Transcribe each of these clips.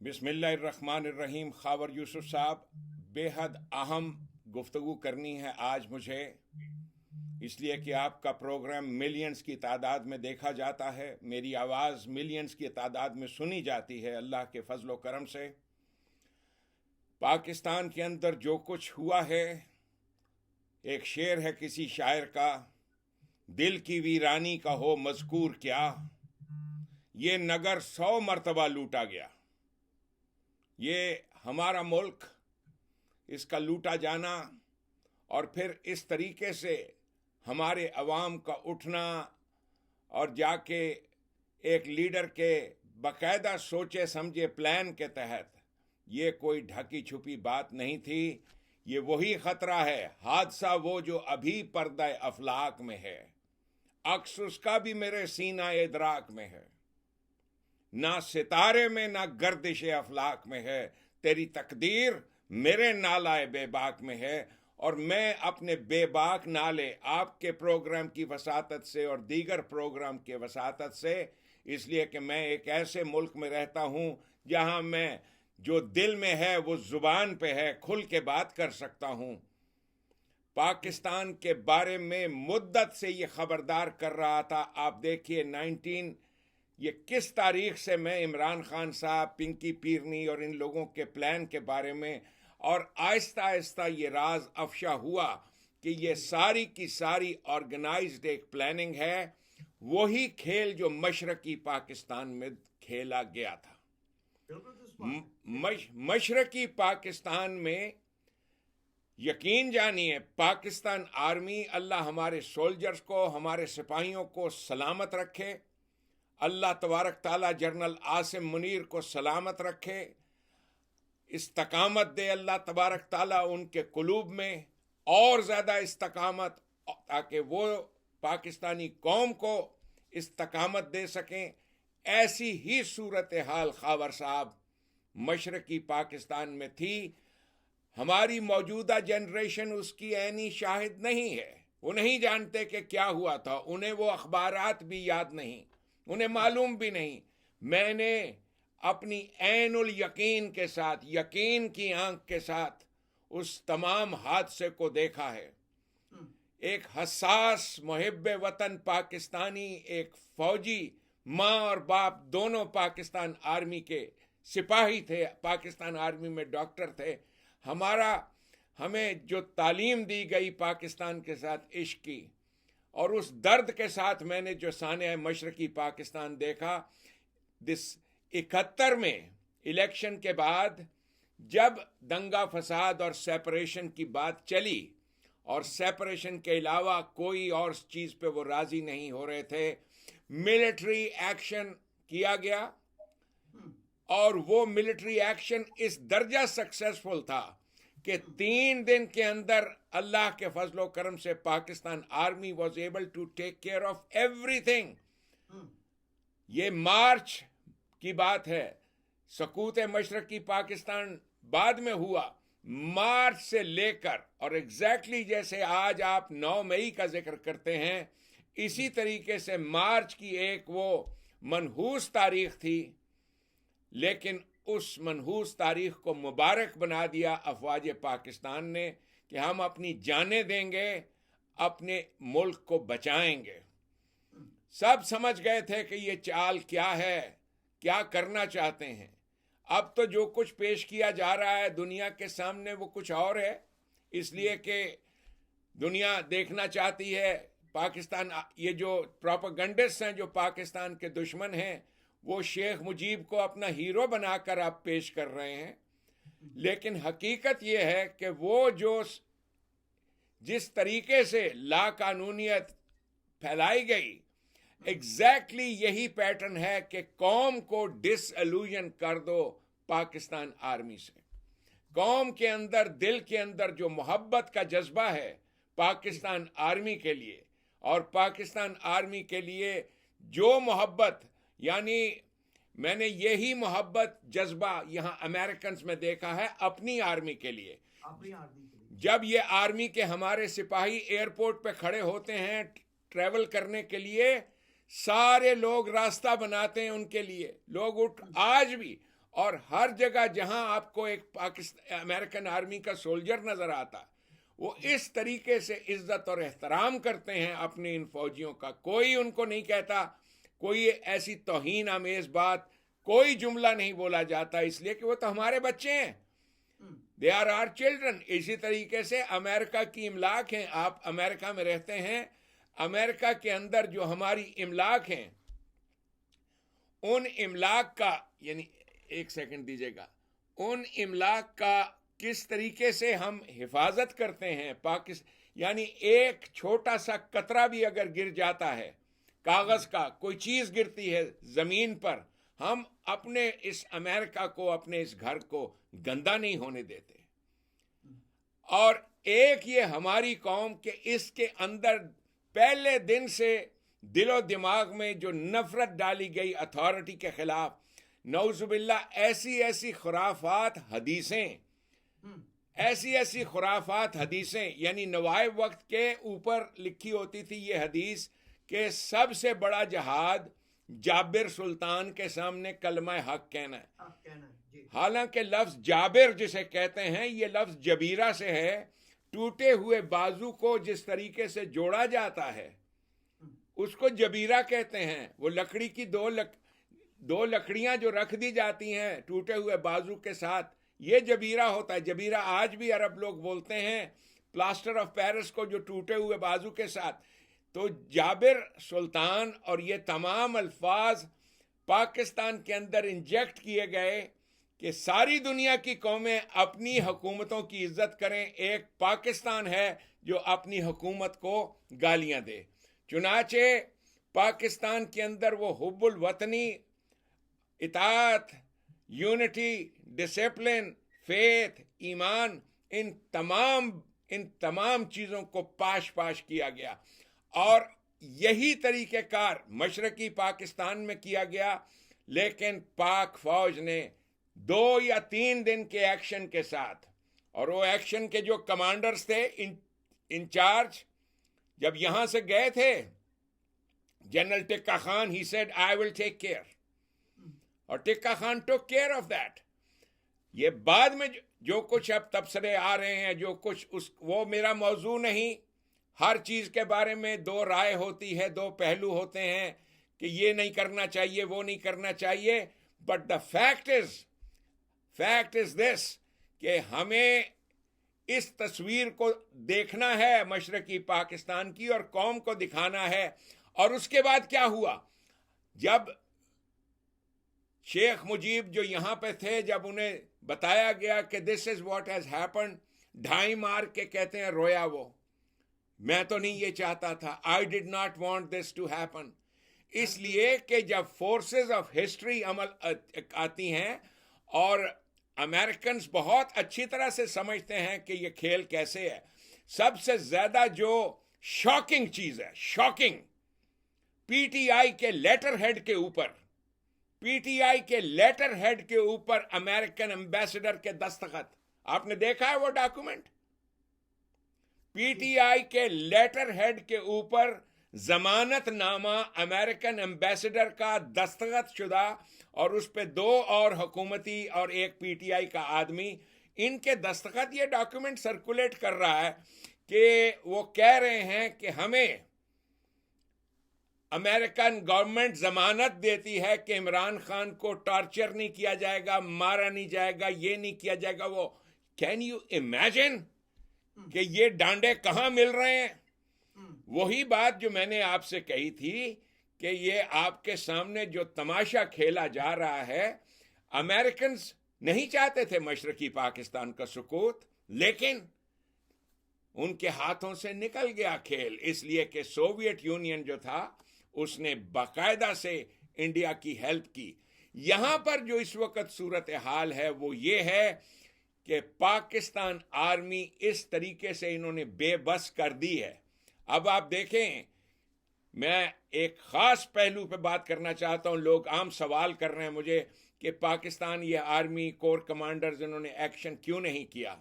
बिस्मिल्लाहिर्रहमानिर्रहीम। खावर यूसुफ साहब, बेहद अहम गुफ्तगू करनी है आज मुझे, इसलिए कि आपका प्रोग्राम मिलियंस की तादाद में देखा जाता है, मेरी आवाज़ मिलियंस की तादाद में सुनी जाती है अल्लाह के फजलो करम से। पाकिस्तान के अंदर जो कुछ हुआ है, एक शेर है किसी शायर का, दिल की वीरानी का हो मज़कूर क्या, ये नगर 100 मरतबा लूटा गया। ये हमारा मुल्क, इसका लूटा जाना और फिर इस तरीके से हमारे अवाम का उठना और जाके एक लीडर के बाकायदा सोचे समझे प्लान के तहत, ये कोई ढकी छुपी बात नहीं थी। ये वही ख़तरा है, हादसा वो जो अभी पर्दा अफलाक में है, अक्स उसका भी मेरे सीना इदराक में है। ना सितारे में ना गर्दिश अफलाक में है, तेरी तकदीर मेरे नालाए बेबाक में है। और मैं अपने बेबाक नाले आपके प्रोग्राम की वसातत से और दीगर प्रोग्राम के वसातत से, इसलिए कि मैं एक ऐसे मुल्क में रहता हूँ जहाँ मैं जो दिल में है वो ज़ुबान पे है, खुल के बात कर सकता हूँ। पाकिस्तान के बारे में मुद्दत से ये खबरदार कर रहा था। आप देखिए ये किस तारीख से मैं इमरान खान साहब, पिंकी पीरनी और इन लोगों के प्लान के बारे में, और आहिस्ता आहिस्ता ये राज अफशा हुआ कि ये सारी की सारी ऑर्गेनाइज्ड एक प्लानिंग है, वही खेल जो मशरकी पाकिस्तान में खेला गया था। मशरकी पाकिस्तान में यकीन जानिए, पाकिस्तान आर्मी, अल्लाह हमारे सोल्जर्स को, हमारे सिपाहियों को सलामत रखे, अल्लाह तबारक ताला जनरल आसिम मुनीर को सलामत रखे, इस्तकामत दे अल्लाह तबारक ताला उनके कुलूब में और ज़्यादा इस्तकामत, ताकि वो पाकिस्तानी कौम को इस्तकामत दे सकें। ऐसी ही सूरत हाल खावर साहब मशरकी पाकिस्तान में थी। हमारी मौजूदा जनरेशन उसकी ऐनी शाहिद नहीं है, वो नहीं जानते कि क्या हुआ था, उन्हें वो अखबारात भी याद नहीं, उन्हें मालूम भी नहीं। मैंने अपनी ऐनुल यकीन के साथ, यकीन की आंख के साथ उस तमाम हादसे को देखा है। एक हसास मुहिब्बे वतन पाकिस्तानी, एक फौजी, माँ और बाप दोनों पाकिस्तान आर्मी के सिपाही थे, पाकिस्तान आर्मी में डॉक्टर थे। हमें जो तालीम दी गई पाकिस्तान के साथ इश्क की, और उस दर्द के साथ मैंने जो साने मशरकी पाकिस्तान देखा, 71 में इलेक्शन के बाद जब दंगा फसाद और सेपरेशन की बात चली, और सेपरेशन के अलावा कोई और चीज़ पे वो राज़ी नहीं हो रहे थे, मिलिट्री एक्शन किया गया। और वो मिलिट्री एक्शन इस दर्जा सक्सेसफुल था कि 3 दिन के अंदर अल्लाह के फजलो करम से Pakistan army was able to take care of everything. ये मार्च की बात है, सकूत मशरकी पाकिस्तान बाद में हुआ। मार्च से लेकर, और एग्जैक्टली जैसे आज आप 9 मई का जिक्र करते हैं, इसी तरीके से मार्च की एक वो मनहूस तारीख थी, लेकिन उस मनहूस तारीख को मुबारक बना दिया अफवाज पाकिस्तान ने कि हम अपनी जानें देंगे, अपने मुल्क को बचाएंगे। सब समझ गए थे कि ये चाल क्या है, क्या करना चाहते हैं। अब तो जो कुछ पेश किया जा रहा है दुनिया के सामने वो कुछ और है, इसलिए कि दुनिया देखना चाहती है पाकिस्तान, ये जो प्रोपेगेंडिस्ट हैं, जो पाकिस्तान के दुश्मन हैं, वो शेख मुजीब को अपना हीरो बनाकर आप पेश कर रहे हैं। लेकिन हकीकत ये है कि वो जो जिस तरीके से लाकानूनियत फैलाई गई, एग्जैक्टली यही पैटर्न है कि कौम को डिसअल्यूजन कर दो पाकिस्तान आर्मी से। कौम के अंदर, दिल के अंदर जो मोहब्बत का जज्बा है पाकिस्तान आर्मी के लिए, और पाकिस्तान आर्मी के लिए जो मोहब्बत, यानी मैंने यही मोहब्बत जज्बा यहाँ अमेरिकन में देखा है अपनी आर्मी के लिए। जब ये आर्मी के हमारे सिपाही एयरपोर्ट पे खड़े होते हैं ट्रैवल करने के लिए, सारे लोग रास्ता बनाते हैं उनके लिए, लोग उठ आज भी, और हर जगह जहां आपको एक पाकिस्तान अमेरिकन आर्मी का सोल्जर नजर आता, वो इस तरीके से इज्जत और एहतराम करते हैं अपने इन फौजियों का। कोई उनको नहीं कहता, कोई ऐसी तौहीन आमेज बात, कोई जुमला नहीं बोला जाता, इसलिए कि वो तो हमारे बच्चे हैं, दे आर आवर चिल्ड्रन। इसी तरीके से अमेरिका की इमलाक हैं, आप अमेरिका में रहते हैं, अमेरिका के अंदर जो हमारी इमलाक हैं, उन इमलाक का, यानी एक सेकंड दीजिएगा, उन इमलाक का किस तरीके से हम हिफाजत करते हैं। पाकिस्तान यानी एक छोटा सा कतरा भी अगर गिर जाता है, कागज का कोई चीज गिरती है जमीन पर, हम अपने इस अमेरिका को, अपने इस घर को गंदा नहीं होने देते। और एक ये हमारी कौम के इसके अंदर पहले दिन से दिलो दिमाग में जो नफरत डाली गई अथॉरिटी के खिलाफ, नौजुबिल्लाह ऐसी ऐसी खुराफात हदीसें, ऐसी ऐसी खुराफात हदीसें, यानी नवाइब वक्त के ऊपर लिखी होती थी ये हदीस कि सबसे बड़ा जहाद जाबिर सुल्तान के सामने कलमा हक कहना है। हालांकि लफ्ज जाबिर जिसे कहते हैं, ये लफ्ज जबीरा से है। टूटे हुए बाजू को जिस तरीके से जोड़ा जाता है उसको जबीरा कहते हैं। वो लकड़ी की दो लकड़ियां जो रख दी जाती हैं टूटे हुए बाजू के साथ, ये जबीरा होता है। जबीरा आज भी अरब लोग बोलते हैं, प्लास्टर ऑफ पेरिस को, जो टूटे हुए बाजू के साथ। तो जाबिर सुल्तान और ये तमाम अल्फाज पाकिस्तान के अंदर इंजेक्ट किए गए कि सारी दुनिया की कौमें अपनी हुकूमतों की इज्जत करें, एक पाकिस्तान है जो अपनी हुकूमत को गालियां दे। चुनाचे पाकिस्तान के अंदर वो हुब्बुल वतनी, इताअत, यूनिटी, डिसिप्लिन, फेथ, ईमान, इन तमाम चीज़ों को पाश पाश किया गया। और यही तरीक़ेकार मशरक़ी पाकिस्तान में किया गया। लेकिन पाक फौज ने 2 या 3 दिन के एक्शन के साथ, और वो एक्शन के जो कमांडर्स थे, इंचार्ज, जब यहां से गए थे, general Tikka Khan, he said I will take care, और Tikka Khan took care of that. ये बाद में जो कुछ अब तबसरे आ रहे हैं, जो कुछ वो मेरा मौजू नहीं। हर चीज के बारे में 2 राय होती है, 2 पहलू होते हैं कि ये नहीं करना चाहिए, वो नहीं करना चाहिए। But the fact is this कि हमें इस तस्वीर को देखना है मशरकी पाकिस्तान की, और कौम को दिखाना है। और उसके बाद क्या हुआ, जब शेख मुजीब जो यहां पे थे, जब उन्हें बताया गया कि this is what has happened, ढाई मार के कहते हैं रोया वो, मैं तो नहीं ये चाहता था, I did not want this to happen. इसलिए कि जब फोर्सेस ऑफ हिस्ट्री अमल आती हैं, और अमेरिकन्स बहुत अच्छी तरह से समझते हैं कि ये खेल कैसे है। सबसे ज्यादा जो शॉकिंग चीज है, शॉकिंग, पीटीआई के लेटर हेड के ऊपर, पीटीआई के लेटर हेड के ऊपर अमेरिकन एम्बेसडर के दस्तखत, आपने देखा है वो डॉक्यूमेंट? पीटीआई के लेटर हेड के ऊपर जमानतनामा अमेरिकन एम्बेसडर का दस्तखत शुदा, और उस पे 2 और हुकूमती और एक पीटीआई का आदमी, इनके दस्तखत। ये डॉक्यूमेंट सर्कुलेट कर रहा है कि वो कह रहे हैं कि हमें अमेरिकन गवर्नमेंट जमानत देती है कि इमरान खान को टॉर्चर नहीं किया जाएगा, मारा नहीं जाएगा, ये नहीं किया जाएगा वो। कैन यू इमेजिन कि ये डांडे कहां मिल रहे हैं? वही बात जो मैंने आपसे कही थी कि ये आपके सामने जो तमाशा खेला जा रहा है, अमेरिकन्स नहीं चाहते थे मशरकी पाकिस्तान का सुकूत, लेकिन उनके हाथों से निकल गया खेल, इसलिए कि सोवियत यूनियन जो था उसने बाकायदा से इंडिया की हेल्प की। यहां पर जो इस वक्त सूरत हाल है वो ये है कि पाकिस्तान आर्मी इस तरीके से इन्होंने बेबस कर दी है। अब आप देखें, मैं एक खास पहलू पे बात करना चाहता हूं। लोग आम सवाल कर रहे हैं मुझे कि पाकिस्तान ये आर्मी कोर कमांडर्स इन्होंने एक्शन क्यों नहीं किया।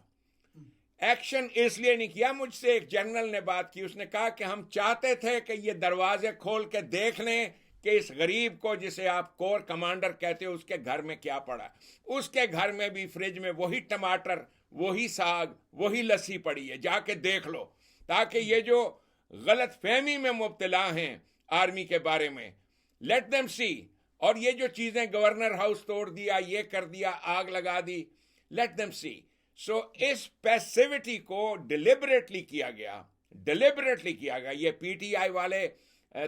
एक्शन इसलिए नहीं किया, मुझसे एक जनरल ने बात की, उसने कहा कि हम चाहते थे कि ये दरवाजे खोल के देख लें कि इस गरीब को जिसे आप कोर कमांडर कहते हो उसके घर में क्या पड़ा, उसके घर में भी फ्रिज में वही टमाटर, वही साग, वही लस्सी पड़ी है, जाके देख लो, ताकि ये जो गलत फहमी में मुब्तला हैं आर्मी के बारे में, लेट देम सी। और ये जो चीजें गवर्नर हाउस तोड़ दिया, ये कर दिया, आग लगा दी, लेट देम सी। सो इस पैसिविटी को डिलिबरेटली किया गया, डिलिबरेटली किया गया। ये पीटीआई वाले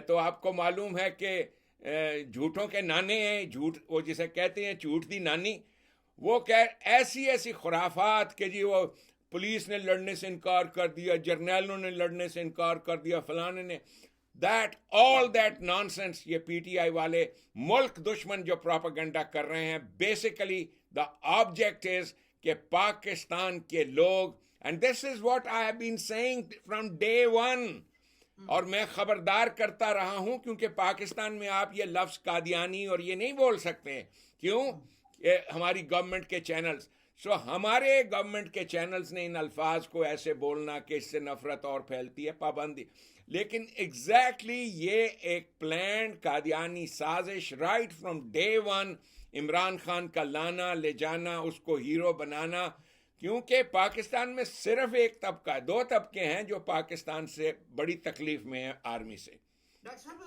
तो आपको मालूम है कि झूठों के नाने हैं, झूठ वो जिसे कहते हैं झूठ दी नानी, वो कह ऐसी ऐसी खुराफात कि जी वो पुलिस ने लड़ने से इनकार कर दिया, जर्नैलों ने लड़ने से इनकार कर दिया, फलाने ने, दैट ऑल दैट नॉनसेंस। ये पीटीआई वाले मुल्क दुश्मन जो प्रोपेगेंडा कर रहे हैं, बेसिकली द ऑब्जेक्ट इज कि पाकिस्तान के लोग, and this is what I have been saying from day one, और मैं खबरदार करता रहा हूं, क्योंकि पाकिस्तान में आप ये लफ्ज कादियानी और ये नहीं बोल सकते। क्यों? हमारी गवर्नमेंट के चैनल्स, सो हमारे गवर्नमेंट के चैनल्स ने इन अल्फाज को ऐसे बोलना कि इससे नफरत और फैलती है, पाबंदी। लेकिन एग्जैक्टली ये एक प्लान कादियानी साजिश, right from day one, Imran Khan का लाना ले जाना, उसको हीरो बनाना, क्योंकि पाकिस्तान में सिर्फ एक तबका, दो तबके हैं जो पाकिस्तान से बड़ी तकलीफ में है आर्मी से। डॉक्टर साहब,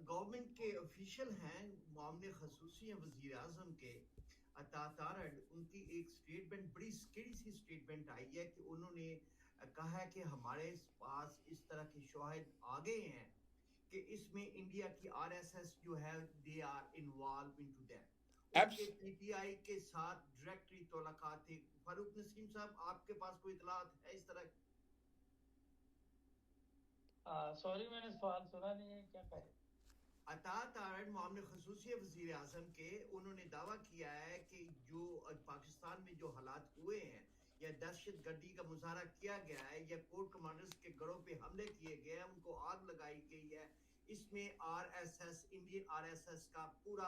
गवर्नमेंट के ऑफिशियल हैं, मामले खसूसी हैं वजीर आजम के अतातारड, उनकी एक स्टेटमेंट, बड़ी स्केरी सी स्टेटमेंट आई है कि उन्होंने कहा है कि हमारे पास इस तरह के शवाहिद आ गए हैं कि इसमें इंडिया की आरएसएस जो है they are involve into that. उनके पीटीआई के साथ डायरेक्टली तोलाकात थे। फारूक नसीम साहब, आपके पास कोई इतलात है इस तरह? सॉरी, मैंने सवाल सुना नहीं है, क्या कहे? अतात आर्ड मामले खसूसी वजीर आजम के, उन्होंने दावा किया है कि जो पाकिस्तान में जो हालात हुए हैं, या दहशत गर्दी का मुजाहरा किया गया है, या कोर कमांडर्स के घरों पे हमले किए गए हैं, उनको आग लगाई गई है, इसमें आरएसएस, इंडियन आरएसएस का पूरा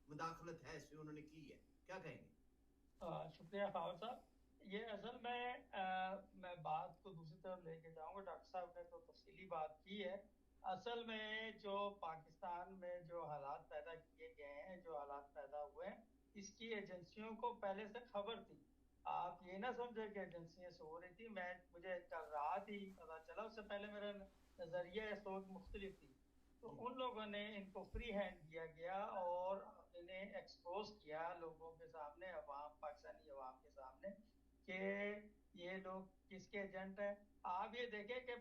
मुदाखलत है, इसमें उन्होंने की है। क्या कहेंगे? शुक्रिया खावर साहब। ये असल में मैं बात को दूसरी तरफ लेके जाऊंगा। डॉक्टर साहब ने तो तफसीली बात की है। असल में जो पाकिस्तान में जो हालात पैदा किए गए हैं, जो हालात पैदा हुए हैं, इसकी एजेंसियों को पहले से खबर थी। आप ये ना समझे कि एजेंसियां सो रही थी। मुझे कल रात ही पता चला, उससे पहले मेरा नजरिया सोच मुख्तलिफ थी। तो उन लोगों ने इनको फ्री हैंड किया गया और इन्हें एक्सपोज किया लोगों के सामने, पाकिस्तानी अवाम के सामने, कि ये लोग किसके एजेंट हैं। आप ये देखें कि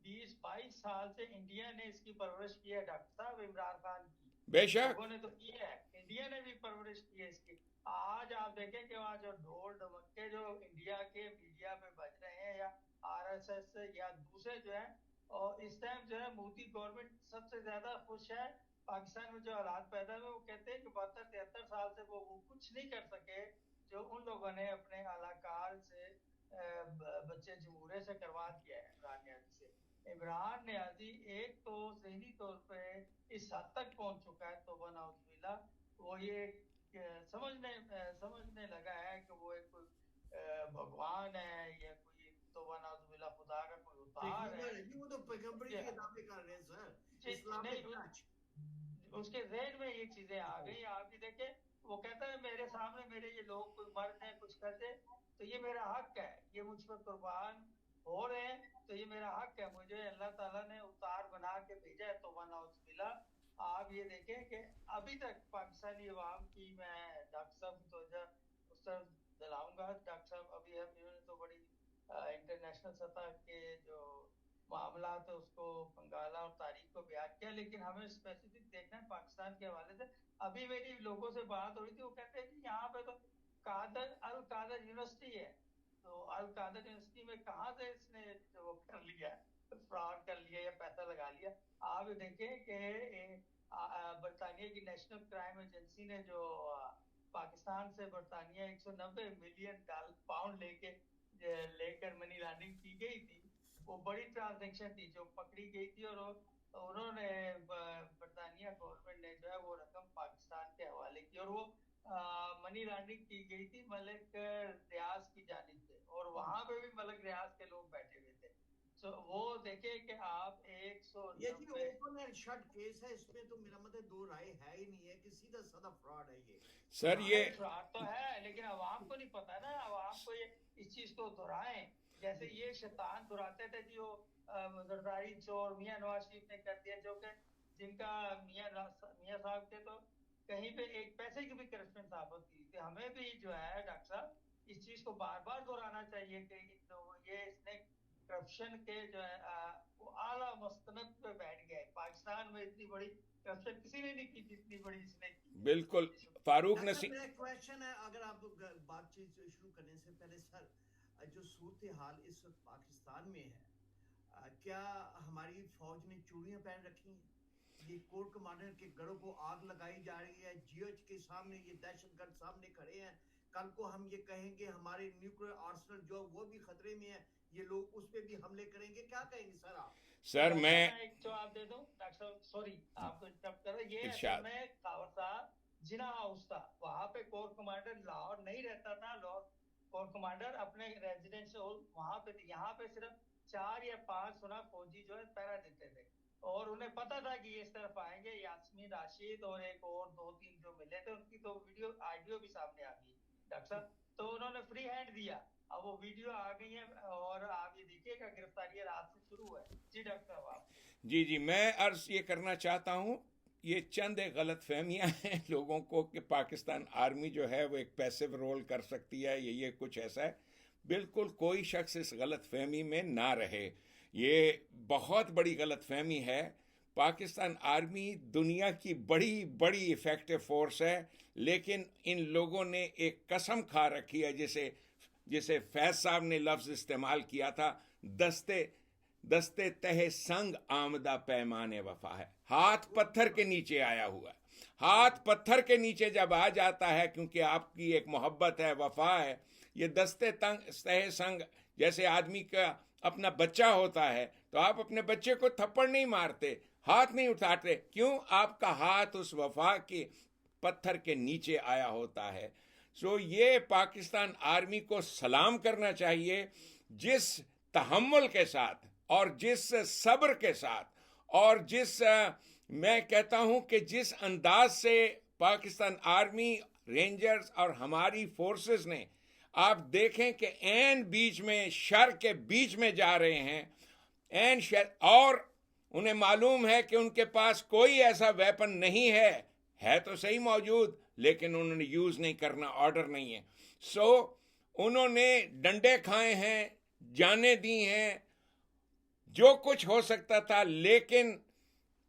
20-22 साल से इंडिया ने इसकी परवरिश की है डॉक्टर साहब, इमरान खान की। बेशक लोगों ने तो की है, इंडिया ने भी परवरिश की है इसकी। आज आप देखें कि वहाँ जो ढोल ढमक्के जो इंडिया के मीडिया में बज रहे हैं, या आरएसएस या दूसरे जो है, और इस टाइम जो है मोदी गवर्नमेंट सबसे ज्यादा खुश है पाकिस्तान में जो हालात पैदा हुए। वो कहते हैं कि 72-73 साल से वो कुछ नहीं कर सके जो उन लोगों ने अपने आलाकार से बच्चे जमहूरे से करवा दिया है इमरान न्याजी से। इमरान न्याजी एक तो ज़हनी तौर पे इस हद तक पहुंच चुका है, तो बनाउजुबिल्ला, वो ये समझने लगा है कि वो एक भगवान है, या कोई तो बनाउजुबिल्ला खुदा का कोई उतार है। वो तो पैगंबरी के दावे कर रहे हैं सर, इस्लामिक टच। उसके ज़हन में ये चीजें आ गई। आप भी देखें, वो कहता है मेरे सामने मेरे ये लोग कोई मर जाए, कुछ कर दे, तो ये मेरा हक है, ये मुझ पर कुर्बान हो रहे हैं, तो ये मेरा हक है, मुझे अल्लाह ताला ने उतार बना के भेजा है, तो वनाउजुबिल्ला। आप ये देखें कि अभी तक पाकिस्तानी अवाम की, मैं डॉक्टर साहब की तो उस तरफ दिलाऊंगा। डॉक्टर साहब अभी इन्होंने तो बड़ी इंटरनेशनल सतह के जो मामला तो उसको बंगाला और तारीख को बयान किया, लेकिन हमें स्पेसिफिक देखना है पाकिस्तान के हवाले से। अभी मेरी लोगों से बात हो रही थी, वो कहते हैं कि यहाँ पे तो अल कादर यूनिवर्सिटी है, तो अल कादर यूनिवर्सिटी में कहाँ से इसने वो कर लिया, फ्रॉड कर लिया या पैसा लगा लिया। आप देखें कि बरतानिया की नेशनल क्राइम एजेंसी ने जो पाकिस्तान से बरतानिया 190 मिलियन पाउंड लेकर मनी लॉन्ड्रिंग की गई थी, वो बड़ी ट्रांजैक्शन थी जो पकड़ी गई थी, और उन्होंने बरतानिया गवर्नमेंट ने जो है वो रकम पाकिस्तान के हवाले की, और वो मनी लॉन्ड्रिंग की गई थी मलिक रियाज की जानिब से, और वहां पे भी मलिक रियाज के लोग बैठे हुए थे। तो वो देखे कि आप ये जी 190 ओपन एंड शट केस है, इसमें तो मेरा मतलब दो राय है ही नहीं है कि सीधा साधा फ्रॉड है ये। सर ये नहीं, फ्रॉड तो है, लेकिन अवाम को नहीं पता ना, अवाम को ये इस चीज को दोहराएं। जैसे ये शैतान दोहराते थे कि वो जरदारी चोर मियां नवाज शरीफ ने कर दिया, जो कि जिनका मियां साहब के तो कहीं पे एक पैसे की भी करप्शन साबित की थी। हमें भी जो है डॉक्टर साहब इस चीज को बार बार दोहराना चाहिए कि ये इसने करप्शन के जो है वो आला मस्तनद पे बैठ गया है। पाकिस्तान में इतनी बड़ी करप्शन किसी ने नहीं की जितनी बड़ी इसने की। बिल्कुल फारूक डॉक्टर नसीम। मेरा क्वेश्चन है, अगर आप बातचीत शुरू करने से पहले सर, जो सूरत हाल इस वक्त पाकिस्तान में है, क्या हमारी फौज ने चूड़ियां पहन रखी हैं? ये कोर कमांडर के घरों को आग लगाई जा रही है, जीएच के सामने ये दहशतगर्द सामने खड़े हैं। कल को हम ये कहेंगे हमारे न्यूक्लियर आर्सेनल जो वो भी खतरे में है, ये लोग उस पे भी हमले करेंगे, क्या कहेंगे सर आप? सर मैं एक जवाब दे दूं डॉक्टर साहब, सॉरी आपको इंटरप्ट कर रहा हूं। ये इरशाद। असल में कावर साहब जिना हाउस था, वहां पे कोर कमांडर लाहौर नहीं रहता था। लाहौर कोर कमांडर अपने रेजिडेंस वहां पे थे। यहाँ पे सिर्फ 4 या 5 सुना फौजी जो है पहरा देते थे, और उन्हें पता था कि ये इस तरफ आएंगे। यास्मीन राशिद और एक और 2-3 जो मिले थे, उनकी तो वीडियो ऑडियो भी सामने आ गई डॉक्टर साहब, तो उन्होंने फ्री हैंड दिया। अब वो वीडियो आ गई है और आप ये देखिएगा, गिरफ्तारी रात से शुरू है। जी डॉक्टर साहब आप। जी जी, मैं अर्ज ये करना चाहता हूँ, ये चंद एक गलत फहमियाँ हैं लोगों को कि पाकिस्तान आर्मी जो है वो एक पैसिव रोल कर सकती है, ये कुछ ऐसा है। बिल्कुल कोई शख्स इस गलत फहमी में ना रहे, ये बहुत बड़ी गलत फहमी है। पाकिस्तान आर्मी दुनिया की बड़ी बड़ी इफेक्टिव फोर्स है, लेकिन इन लोगों ने एक कसम खा रखी है, जिसे फैज साहब ने लफ्ज़ इस्तेमाल किया था, दस्ते दस्ते तहे संग आमदा पैमाने वफा है। हाथ पत्थर के नीचे आया हुआ है। हाथ पत्थर के नीचे जब आ जाता है, क्योंकि आपकी एक मोहब्बत है, वफा है, ये दस्ते तहे संग, जैसे आदमी का अपना बच्चा होता है तो आप अपने बच्चे को थप्पड़ नहीं मारते, हाथ नहीं उठाते, क्यों? आपका हाथ उस वफा के पत्थर के नीचे आया होता है। सो ये पाकिस्तान आर्मी को सलाम करना चाहिए, जिस तहम्मुल के साथ और जिस सब्र के साथ और मैं कहता हूं कि जिस अंदाज से पाकिस्तान आर्मी, रेंजर्स और हमारी फोर्सेस ने, आप देखें कि एन बीच में, शर के बीच में जा रहे हैं, एन शर, और उन्हें मालूम है कि उनके पास कोई ऐसा वेपन नहीं है तो सही मौजूद, लेकिन उन्होंने यूज़ नहीं करना, ऑर्डर नहीं है। सो उन्होंने डंडे खाए हैं, जाने दी हैं, जो कुछ हो सकता था, लेकिन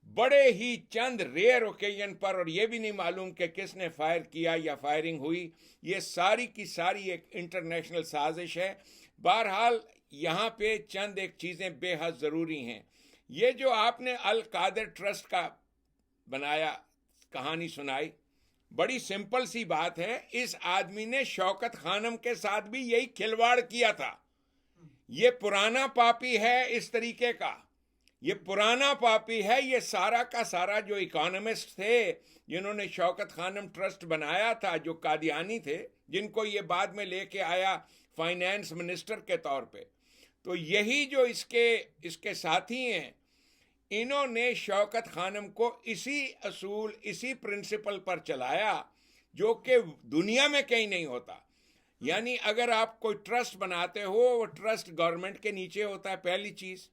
बड़े ही चंद रेयर ओकेजन पर, और ये भी नहीं मालूम कि किसने फायर किया या फायरिंग हुई, ये सारी की सारी एक इंटरनेशनल साजिश है। बहरहाल यहाँ पे चंद एक चीज़ें बेहद ज़रूरी हैं। ये जो आपने अल कादर ट्रस्ट का बनाया, कहानी सुनाई, बड़ी सिंपल सी बात है। इस आदमी ने शौकत खानम के साथ भी यही खिलवाड़ किया था। ये पुराना पापी है इस तरीके का, ये पुराना पापी है। ये सारा का सारा जो इकोनॉमिस्ट थे जिन्होंने शौकत खानम ट्रस्ट बनाया था, जो कादियानी थे, जिनको ये बाद में लेके आया फाइनेंस मिनिस्टर के तौर पे, तो यही जो इसके साथी हैं, इन्होंने शौकत खानम को इसी असूल, इसी प्रिंसिपल पर चलाया, जो कि दुनिया में कहीं नहीं होता। यानी अगर आप कोई ट्रस्ट बनाते हो, वो ट्रस्ट गवर्नमेंट के नीचे होता है, पहली चीज़।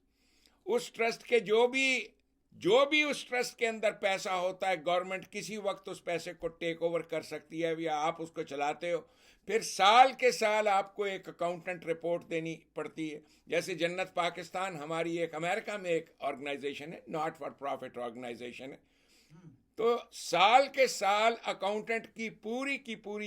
उस ट्रस्ट के जो भी उस ट्रस्ट के अंदर पैसा होता है, गवर्नमेंट किसी वक्त उस पैसे को टेक ओवर कर सकती है, या आप उसको चलाते हो, फिर साल के साल आपको एक अकाउंटेंट रिपोर्ट देनी पड़ती है। जैसे जन्नत पाकिस्तान हमारी एक अमेरिका में एक ऑर्गेनाइजेशन है, नॉट फॉर प्रॉफिट ऑर्गेनाइजेशन है, तो साल के साल अकाउंटेंट की पूरी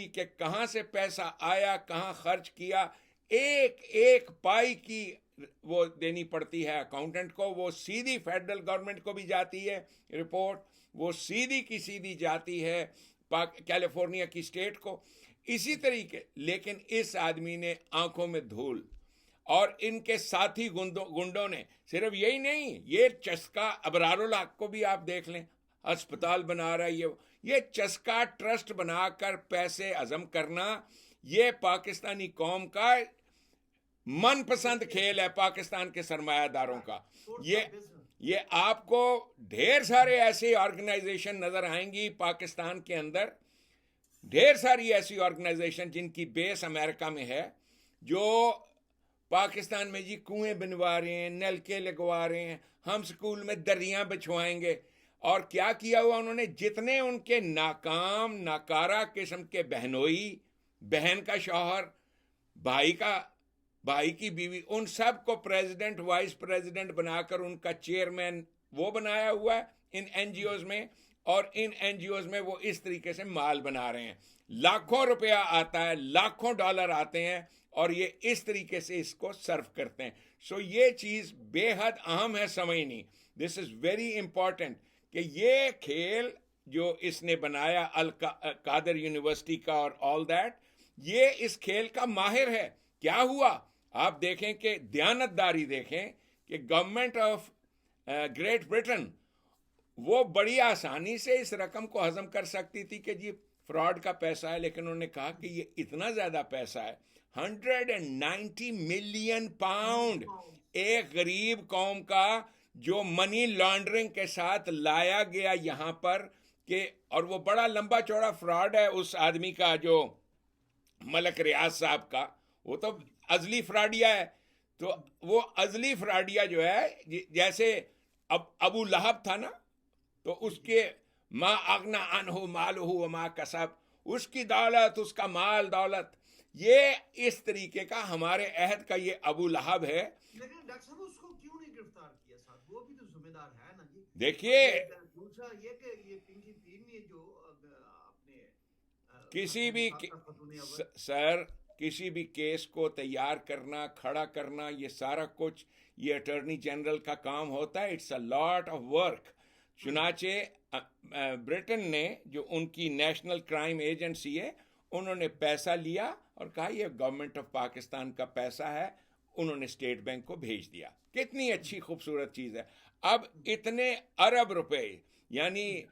के कहाँ से पैसा आया, कहाँ खर्च किया, एक एक पाई की वो देनी पड़ती है अकाउंटेंट को। वो सीधी फेडरल गवर्नमेंट को भी जाती है रिपोर्ट, वो सीधी की सीधी जाती है कैलिफोर्निया की स्टेट को, इसी तरीके। लेकिन इस आदमी ने आंखों में धूल, और इनके साथी गुंडों ने सिर्फ यही नहीं, ये चस्का अबरारुल हक को भी आप देख लें, अस्पताल बना रहा है ये चस्का ट्रस्ट बनाकर पैसे हजम करना, ये पाकिस्तानी कौम का मनपसंद खेल है पाकिस्तान के सरमायादारों का। Source ये of business. ये आपको ढेर सारे ऐसे ऑर्गेनाइजेशन नजर आएंगी पाकिस्तान के अंदर, ढेर सारी ऐसी ऑर्गेनाइजेशन जिनकी बेस अमेरिका में है, जो पाकिस्तान में जी कुएं बनवा रहे हैं, नलके लगवा रहे हैं, हम स्कूल में दरियां बिछवाएंगे। और क्या किया हुआ उन्होंने, जितने उनके नाकाम नाकारा किस्म के बहनोई, बहन का शौहर, भाई की बीवी, उन सब को प्रेसिडेंट वाइस प्रेसिडेंट बनाकर उनका चेयरमैन वो बनाया हुआ है इन एनजीओज में। और इन एनजीओज में वो इस तरीके से माल बना रहे हैं, लाखों रुपया आता है, लाखों डॉलर आते हैं, और ये इस तरीके से इसको सर्व करते हैं। सो ये चीज़ बेहद अहम है समझनी। दिस इज़ वेरी इंपॉर्टेंट कि ये खेल जो इसने बनाया अल कादर यूनिवर्सिटी का और ऑल दैट, ये इस खेल का माहिर है। क्या हुआ आप देखें कि दयानतदारी देखें कि गवर्नमेंट ऑफ ग्रेट ब्रिटेन वो बड़ी आसानी से इस रकम को हजम कर सकती थी कि जी फ्रॉड का पैसा है, लेकिन उन्होंने कहा कि ये इतना ज़्यादा पैसा है, 190 मिलियन पाउंड एक गरीब कौम का जो मनी लॉन्ड्रिंग के साथ लाया गया यहाँ पर के। और वो बड़ा लंबा चौड़ा फ्रॉड है उस आदमी का, जो मलक रियाज साहब का, वो तो अजली फ्रॉडिया है। तो वो अजली फ्रॉडिया जो है, जैसे अब अबू लहब था ना, तो उसके माँ अगना अनहु मालहु व मा कसब, उसकी दौलत, उसका माल दौलत, ये इस तरीके का हमारे अहद का ये अबू लहब है। लेकिन डॉक्टर साहब उसको क्यों नहीं गिरफ्तार किया साहब? वो भी तो जिम्मेदार है ना जी। देखिए, दूसरा ये कि ये पिंकी पीर ने जो अपने किसी भी सर किसी भी केस को तैयार करना, खड़ा करना, ये सारा कुछ ये अटॉर्नी जनरल का काम होता है। It's a lot of work. चुनाचे ब्रिटेन ने, जो उनकी नेशनल क्राइम एजेंसी है, उन्होंने पैसा लिया और कहा ये गवर्नमेंट ऑफ पाकिस्तान का पैसा है, उन्होंने स्टेट बैंक को भेज दिया। कितनी अच्छी खूबसूरत चीज़ है। अब इतने अरब रुपए, यानी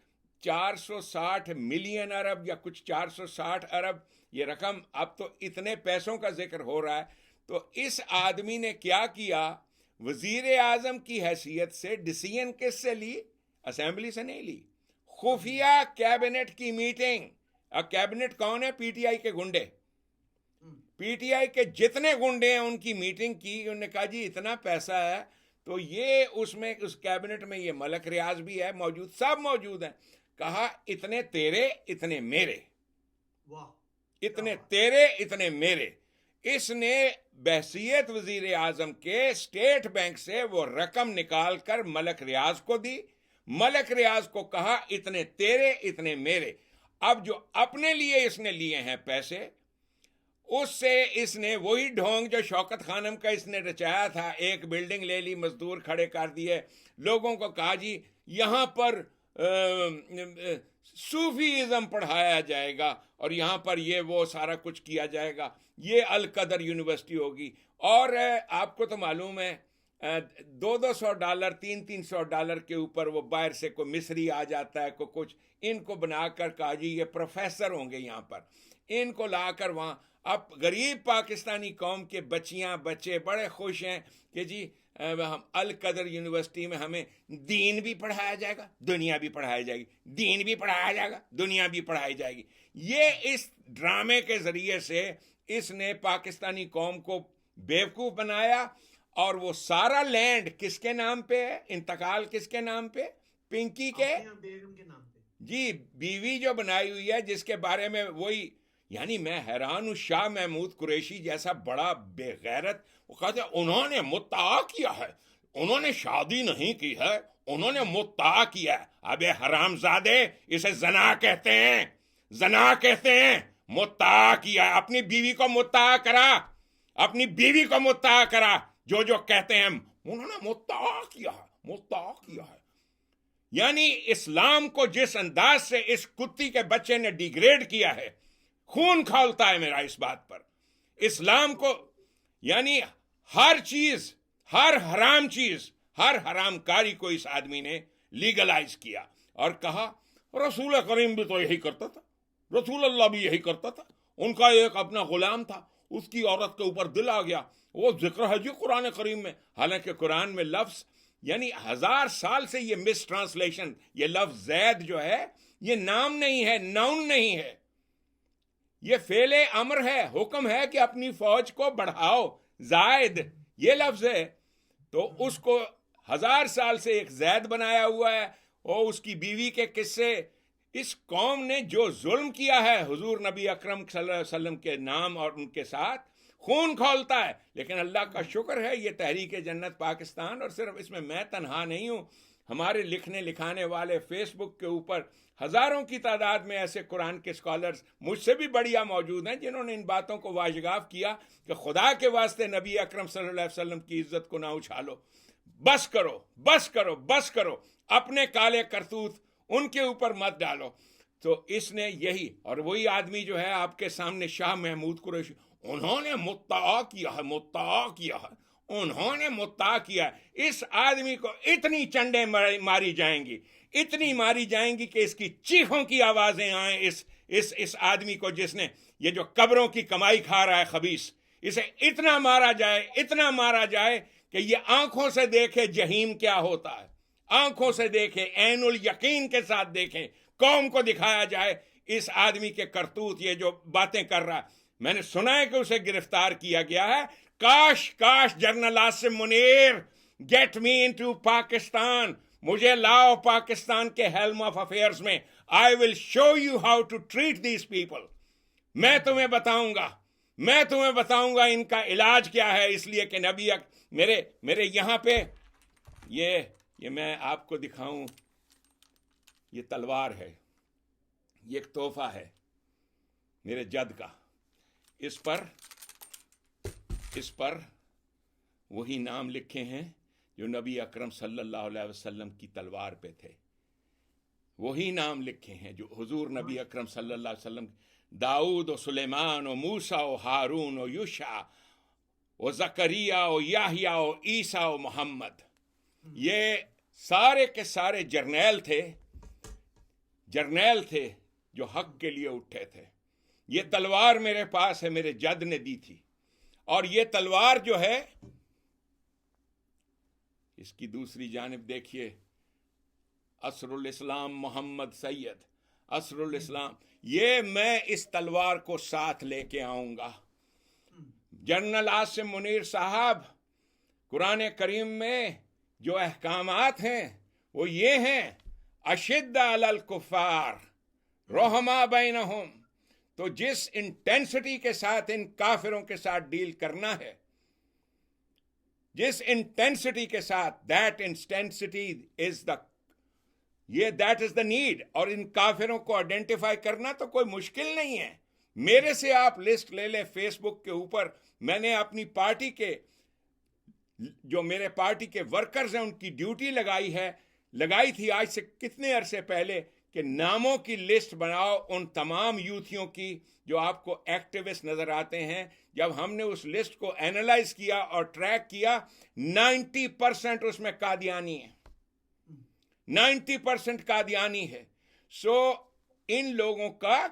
460 मिलियन अरब या कुछ 460 अरब, ये रकम, अब तो इतने पैसों का जिक्र हो रहा है। तो इस आदमी ने क्या किया, वजीर आजम की हैसियत से डिसीजन किससे ली? असेंबली से नहीं ली, खुफिया कैबिनेट की मीटिंग। अब कैबिनेट कौन है? पीटीआई के गुंडे, पीटीआई के जितने गुंडे हैं उनकी मीटिंग की। उन्होंने कहा जी इतना पैसा है, तो ये उसमें, उस कैबिनेट में ये मलक रियाज भी है मौजूद, सब मौजूद हैं। कहा इतने तेरे इतने मेरे, इतने तेरे इतने मेरे। इसने बहसियत वजीर आजम के स्टेट बैंक से वो रकम निकाल कर मलक रियाज को दी। मलक रियाज को कहा इतने तेरे इतने मेरे। अब जो अपने लिए इसने लिए हैं पैसे, उससे इसने वही ढोंग जो शौकत खानम का इसने रचाया था, एक बिल्डिंग ले ली, मजदूर खड़े कर दिए, लोगों को कहा जी यहाँ पर सूफीज़म पढ़ाया जाएगा और यहाँ पर ये वो सारा कुछ किया जाएगा, ये अल कदर यूनिवर्सिटी होगी। और आपको तो मालूम है $200 $300 के ऊपर वो बाहर से कोई मिस्री आ जाता है, को कुछ इनको बनाकर कहा जी ये प्रोफेसर होंगे यहाँ पर, इनको लाकर वहाँ। अब गरीब पाकिस्तानी कौम के बच्चियाँ बच्चे बड़े खुश हैं कि जी हम अल कदर यूनिवर्सिटी में हमें दीन भी पढ़ाया जाएगा, दुनिया भी पढ़ाई जाएगी, दीन भी पढ़ाया जाएगा, दुनिया भी पढ़ाई जाएगी। ये इस ड्रामे के ज़रिए से इसने पाकिस्तानी कौम को बेवकूफ़ बनाया। और वो सारा लैंड किसके नाम पे है? इंतकाल किसके नाम पे? पिंकी के बेगम के नाम पे जी, बीवी जो बनाई हुई है, जिसके बारे में वही, यानी मैं हैरान हूँ, शाह महमूद कुरैशी जैसा बड़ा बेगैरत, वो कहते हैं उन्होंने मुत्ता किया है, उन्होंने शादी नहीं की है, उन्होंने मुत्ता किया है। अबे हरामजादे, इसे जना कहते हैं, जना कहते हैं, मुत्ता किया है। अपनी बीवी को मुत्ता करा, अपनी बीवी को मुत्ता करा। जो कहते हैं उन्होंने मुत्ता किया है, मुत्ता किया है। यानी इस्लाम को जिस अंदाज से इस कुत्ती के बच्चे ने डिग्रेड किया है, खून खौलता है मेरा इस बात पर। इस्लाम को, यानी हर चीज, हर हराम चीज, हर हरामकारी को इस आदमी ने लीगलाइज किया और कहा रसूल करीम भी तो यही करता था, रसूल अल्लाह भी यही करता था, उनका एक अपना गुलाम था, उसकी औरत के ऊपर दिल आ गया, वो जिक्र है जी कुरान करीम में। हालांकि कुरान में लफ्ज यानी 1000 साल से ये मिस ट्रांसलेशन, ये लफ्ज जैद जो है ये नाम नहीं है, नाउन नहीं है, ये फेले अमर है, हुक्म है कि अपनी फौज को बढ़ाओ, जायद ये लफ्ज है। तो उसको 1000 साल से एक जैद बनाया हुआ है। और उसकी बीवी के किस्से, इस कौम ने जो जुल्म किया है हुजूर नबी अकरम सल्लल्लाहु अलैहि वसल्लम के नाम और उनके साथ, खून खौलता है। लेकिन अल्लाह का शुक्र है ये तहरीक जन्नत पाकिस्तान, और सिर्फ इसमें मैं तन्हा नहीं हूँ, हमारे लिखने लिखाने वाले फेसबुक के ऊपर हजारों की तादाद में ऐसे कुरान के स्कॉलर्स मुझसे भी बढ़िया मौजूद हैं जिन्होंने इन बातों को वाजिगाफ किया कि खुदा के वास्ते नबी अकरम सल्लल्लाहु अलैहि वसल्लम की इज्जत को ना उछालो, बस करो बस करो बस करो, अपने काले करतूत उनके ऊपर मत डालो। तो इसने यही, और वही आदमी जो है आपके सामने शाह महमूद कुरैशी, उन्होंने मुत्ता किया है, मुत्ता किया है, उन्होंने मुत्ता किया। इस आदमी को इतनी चंडे मारी जाएंगी, इतनी मारी जाएंगी कि इसकी चीखों की आवाजें आए इस आदमी को, जिसने ये जो कब्रों की कमाई खा रहा है खबीस, इसे इतना मारा जाए, इतना मारा जाए कि ये आंखों से देखे जहीम क्या होता है, आंखों से देखे, ऐनुल यकीन के साथ देखें, कौम को दिखाया जाए इस आदमी के करतूत, ये जो बातें कर रहा है। मैंने सुना है कि उसे गिरफ्तार किया गया है। काश काश general Asim Munir, get me into Pakistan, मुझे लाओ पाकिस्तान के हेल्म ऑफ अफेयर्स में, I will show you how to treat these people. मैं तुम्हें बताऊंगा इनका इलाज क्या है। इसलिए कि नबी मेरे यहां पे ये मैं आपको दिखाऊं, ये तलवार है, ये एक तोहफा है मेरे जद का। इस पर वही नाम लिखे हैं जो नबी अकरम सल्लल्लाहु अलैहि वसल्लम की तलवार पे थे, वही नाम लिखे हैं जो हुजूर नबी अकरम सल्लल्लाहु अलैहि वसल्लम, दाऊद और सुलेमान और मूसा और हारून और यूशा और जकरिया और याहिया और ईसा और मोहम्मद, ये सारे के सारे जर्नैल थे जो हक के लिए उठे थे। ये तलवार मेरे पास है, मेरे जद ने दी थी। और ये तलवार जो है, इसकी दूसरी जानिब देखिए, असरुल इस्लाम मोहम्मद सैयद, असरुल इस्लाम, ये मैं इस तलवार को साथ लेके आऊंगा। जनरल आसिम मुनीर साहब, कुरान करीम में जो अहकामात हैं वो ये हैं, अशिद्दा अलल कुफ़ार रहमा बैनहुम। तो जिस इंटेंसिटी के साथ इन काफिरों के साथ डील करना है, जिस इंटेंसिटी के साथ, that intensity is that is the need. और इन काफिरों को आइडेंटिफाई करना तो कोई मुश्किल नहीं है। मेरे से आप लिस्ट ले लें फेसबुक के ऊपर, मैंने अपनी पार्टी के जो मेरे पार्टी के वर्कर्स हैं उनकी ड्यूटी लगाई थी आज से कितने अरसे पहले कि नामों की लिस्ट बनाओ उन तमाम यूथियों की जो आपको एक्टिविस्ट नजर आते हैं। जब हमने उस लिस्ट को एनालाइज किया और ट्रैक किया, 90% उसमें कादियानी है, 90% कादियानी है। सो इन लोगों का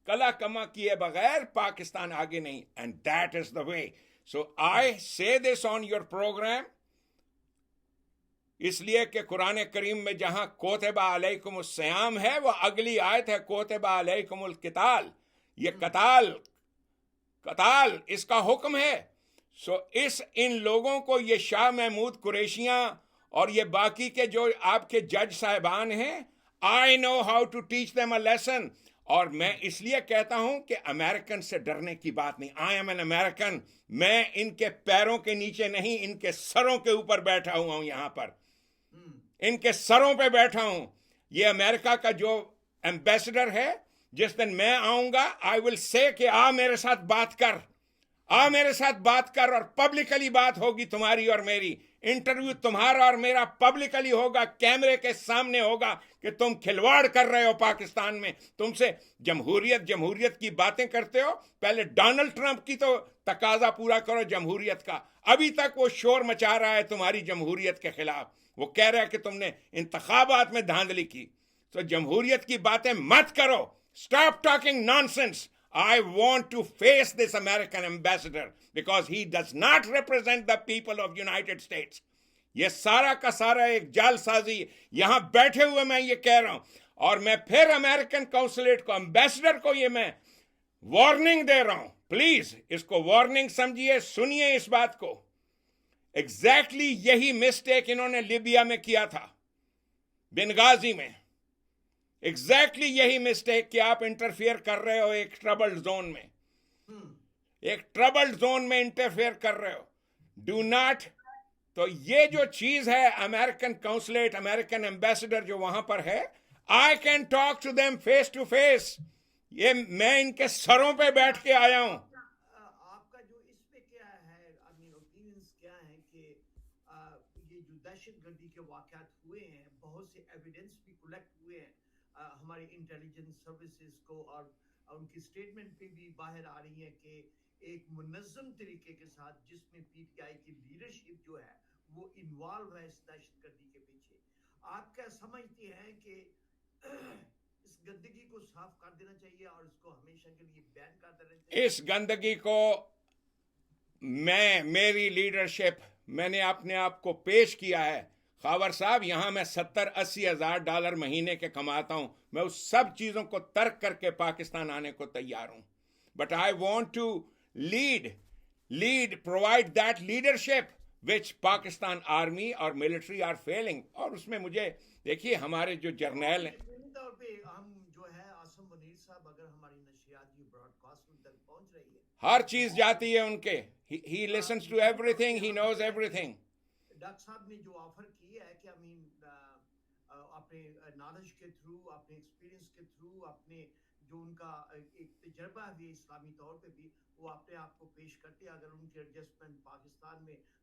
कला कमा किए बगैर पाकिस्तान आगे नहीं, and that is the way. So I say this on your programme, इसलिए कि कुरान करीम में जहां कोतबा अलैकुमुस सियाम है, वह अगली आयत है कोतबा अलैकुमुल किताल। ये कताल इसका हुक्म है। सो इन लोगों को, ये शाह महमूद कुरैशियां और ये बाकी के जो आपके जज साहिबान हैं, I know how to teach them a lesson. और मैं इसलिए कहता हूं कि अमेरिकन से डरने की बात नहीं। I am an American. मैं इनके पैरों के नीचे नहीं, इनके सरों के ऊपर बैठा हुआ हूं, यहां पर इनके सरों पे बैठा हूं। ये अमेरिका का जो एम्बेसडर है, जिस दिन मैं आऊंगा, आई विल से कि आ मेरे साथ बात कर, आ मेरे साथ बात कर, और पब्लिकली बात होगी तुम्हारी और मेरी। इंटरव्यू तुम्हारा और मेरा पब्लिकली होगा, कैमरे के सामने होगा कि तुम खिलवाड़ कर रहे हो पाकिस्तान में। तुमसे जमहूरियत की बातें करते हो। पहले डोनाल्ड ट्रंप की तो तकाजा पूरा करो जमहूरियत का। अभी तक वो शोर मचा रहा है तुम्हारी जमहूरियत के खिलाफ। वो कह रहा है कि तुमने इंतखाबात में धांधली की। तो जमहूरियत की बातें मत करो। Stop talking nonsense. I want to face this American ambassador because he does not represent the people of United States. ये सारा का सारा एक जालसाजी, यहां बैठे हुए मैं ये कह रहा हूं, और मैं फिर अमेरिकन काउंसुलेट को, एम्बेसडर को ये मैं वार्निंग दे रहा हूं. प्लीज इसको वार्निंग समझिए, सुनिए इस बात को. एग्जैक्टली यही मिस्टेक इन्होंने लिबिया में किया था, बेनगाजी में. एग्जैक्टली यही मिस्टेक कि आप इंटरफियर कर रहे हो एक ट्रबल्ड जोन में, एक ट्रबल्ड जोन में इंटरफियर कर रहे हो. Do not. तो ये जो चीज है, अमेरिकन काउंसुलेट, अमेरिकन एम्बेसडर जो वहां पर है, I can talk to them face to face. ये मैं इनके सरों पे बैठ के आया हूं. आपका जो इस पे क्या है, आई मीन ओपिनियंस क्या है कि ये जो दहशतगर्दी के वाकयात हुए हैं, बहुत से एविडेंस भी कलेक्ट हुए हैं हमारी इंटेलिजेंस सर्विसेज को, और उनकी स्टेटमेंट पे भी बाहर आ रही है कि एक मुनज़्ज़म तरीके के साथ जिसमें पीटीआई की लीडरशिप जो है वो इन्वॉल्व है इस दहशतगर्दी के पीछे. आप क्या समझते हैं कि इस गंदगी को साफ कर देना चाहिए और इसको हमेशा के लिए बैन कर देना चाहिए? इस गंदगी को मेरी लीडरशिप, मैंने अपने आप को पेश किया है. खावर साहब, यहां मैं 70-80 हजार डॉलर महीने के कमाता हूं. मैं उस सब चीजों को तर्क करके पाकिस्तान आने को तैयार हूं. But I want to lead, provide that leadership which Pakistan army और मिलिट्री आर फेलिंग. और उसमें मुझे देखिए, हमारे जो जर्नैल हैं, तौर पे हम जो है आसम मुनीर साहब, अगर हमारी नशियात की ब्रॉडकास्टिंग तक पहुंच रही है, हर चीज जाती है उनके. He listens to everything, he knows everything. Doctor साहब ने जो ऑफर किया है कि आई मीन अपने नॉलेज के थ्रू, अपने एक्सपीरियंस के थ्रू, अपने जो उनका एक तजर्बा है इस्लामी तौर पे भी, वो अपने आप को पेश करते हैं. अगर उनके एडजस्टमेंट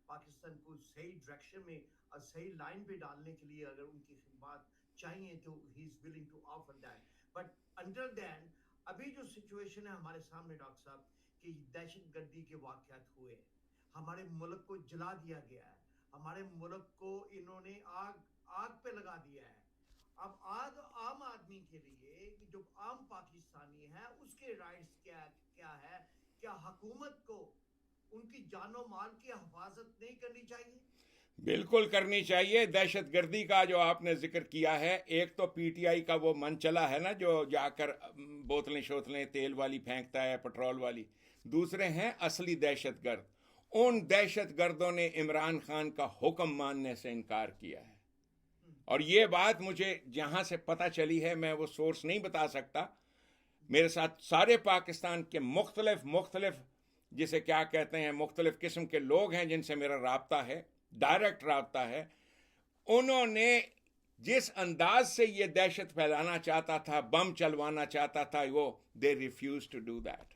पाकिस्तान को सही डायरेक्शन में और सही लाइन पे डालने के लिए अगर उनकी खिदमत चाहिए तो he is willing to offer that. But until then, अभी जो सिचुएशन है हमारे सामने डॉक्टर साहब, कि दहशतगर्दी के वाकयात हुए, हमारे मुल्क को जला दिया गया है, हमारे मुल्क को इन्होंने आग पे लगा दिया है. अब आम आदमी के लिए, जो आम पाकिस्तानी है, उसके राइट्स क्या है? क्या हुकूमत को उनकी जानो माल की हिफाजत नहीं करनी चाहिए? बिल्कुल करनी चाहिए. दहशतगर्दी का जो आपने जिक्र किया है, एक तो पीटीआई का वो मन चला है ना, जो जाकर बोतलें शोतलें तेल वाली फेंकता है, पेट्रोल वाली. दूसरे हैं असली दहशतगर्द. उन दहशतगर्दों ने इमरान खान का हुक्म मानने से इनकार किया है. और ये बात मुझे जहां से पता चली है, मैं वो सोर्स नहीं बता सकता. मेरे साथ सारे पाकिस्तान के मुख्तलिफ जिसे क्या कहते हैं, मुख्तलिफ किस्म के लोग हैं जिनसे मेरा राब्ता है, डायरेक्ट राब्ता है. उन्होंने जिस अंदाज से ये दहशत फैलाना चाहता था, बम चलवाना चाहता था, वो they refuse to do that.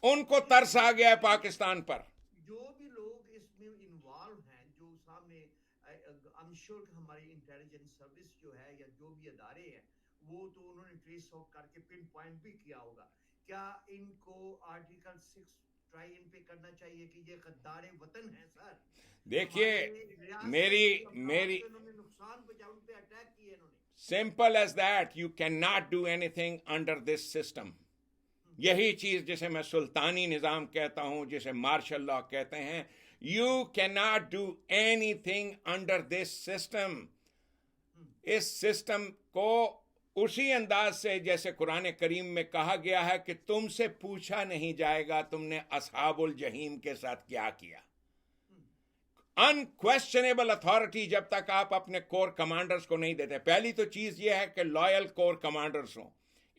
उनको तरस आ गया है पाकिस्तान पर. जो भी लोग इसमें इन्वॉल्व हैं, जो सामने आई एम श्योर हमारी इंटेलिजेंस सर्विस जो है या जो भी अदारे हैं, वो तो उन्होंने ट्रेस आउट करके पिन पॉइंट भी किया होगा. क्या इनको आर्टिकल 6 ट्राई इन पे करना चाहिए कि ये गद्दारे वतन है सर? देखिए, मेरी नुकसान पहुंचा, उन पे अटैक किए इन्होंने. Simple as that. You can not do anything under this system. यही चीज जिसे मैं सुल्तानी निजाम कहता हूं, जिसे मार्शल लॉ कहते हैं. You can not do anything under this system. इस सिस्टम को उसी अंदाज से जैसे कुरान करीम में कहा गया है कि तुमसे पूछा नहीं जाएगा तुमने असहाबुल जहीम के साथ क्या किया. अनक्वेश्चनेबल अथॉरिटी जब तक आप अपने कोर कमांडर्स को नहीं देते. पहली तो चीज यह है कि लॉयल कोर कमांडर्स हों.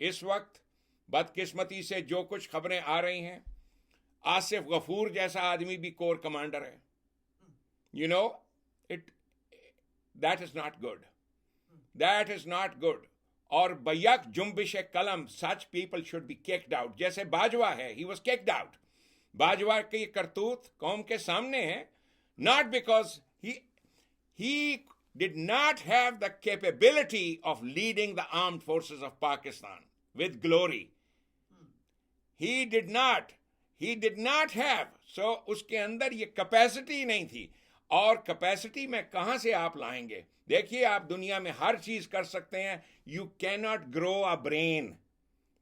इस वक्त बदकिस्मती से जो कुछ खबरें आ रही हैं, आसिफ गफूर जैसा आदमी भी कोर कमांडर है. You know it, that is not good. That is not good. और बैक जुम्बिश कलम, such people should be kicked out. जैसे बाजवा है, he was kicked out. Bajwa की करतूत कौम के सामने है, not because he did not have the capability of leading the armed forces of Pakistan with glory. He did not have. So उसके अंदर ये कैपेसिटी नहीं थी. और कैपेसिटी में कहां से आप लाएंगे? देखिए, आप दुनिया में हर चीज कर सकते हैं. You can not grow a brain.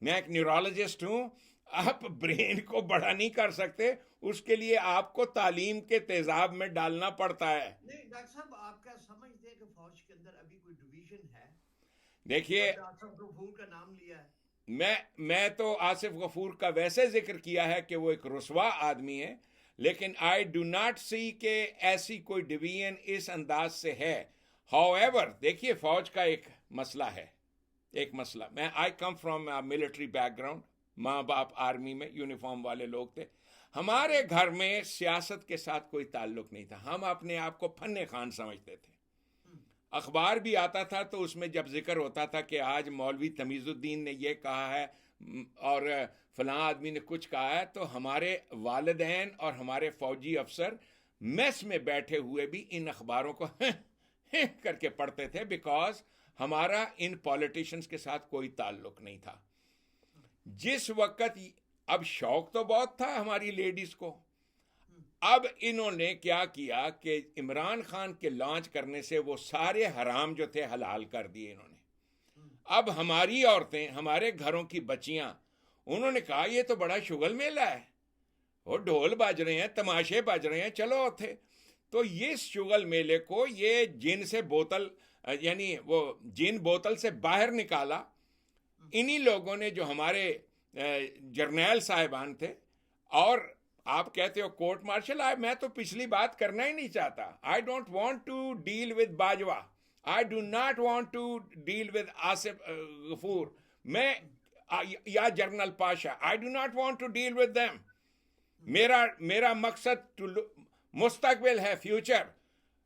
मैं एक न्यूरोलॉजिस्ट हूं. आप ब्रेन को बड़ा नहीं कर सकते, उसके लिए आपको तालीम के तेजाब में डालना पड़ता है। नहीं डॉक्टर साहब, आप क्या समझते हैं कि फौज के अंदर अभी कोई डिवीजन है? देखिए, आपने आसफ गफूर का नाम लिया है। मैं तो आसिफ गफूर का वैसे जिक्र किया है कि वो एक रुस्वा आदमी है, लेकिन आई डू नॉट सी के ऐसी कोई डिवीजन इस अंदाज से है। हाउएवर, देखिए फौज का एक मसला है, एक मसला, मैं आई कम फ्रॉम मिलिट्री बैकग्राउंड, माँ बाप आर्मी में यूनिफॉर्म वाले लोग थे। हमारे घर में सियासत के साथ कोई ताल्लुक नहीं था, हम अपने आप को फन्ने खान समझते थे। अखबार भी आता था तो उसमें जब जिक्र होता था कि आज मौलवी तमीज़ुद्दीन ने ये कहा है और फलां आदमी ने कुछ कहा है, तो हमारे वालिदैन और हमारे फौजी अफसर मेस में बैठे हुए भी इन अखबारों को करके पढ़ते थे, बिकॉज हमारा इन पॉलिटिशियंस के साथ कोई ताल्लुक नहीं था। जिस वक्त, अब शौक तो बहुत था हमारी लेडीज को, अब इन्होंने क्या किया कि इमरान खान के लॉन्च करने से वो सारे हराम जो थे हलाल कर दिए इन्होंने। अब हमारी औरतें, हमारे घरों की बच्चियां, उन्होंने कहा ये तो बड़ा शुगल मेला है, वो ढोल बज रहे हैं, तमाशे बज रहे हैं, चलो थे। तो ये शुगल मेले को ये जिन से बोतल, यानी वो जिन बोतल से बाहर निकाला इन्हीं लोगों ने, जो हमारे जर्नैल साहिबान थे। और आप कहते हो कोर्ट मार्शल, मैं तो पिछली बात करना ही नहीं चाहता। I don't want to deal with Bajwa, I do not want to deal with Asif Ghafoor, मैं या general Pasha, I do not want to deal with them. मेरा मकसद मुस्तकबिल है, फ्यूचर,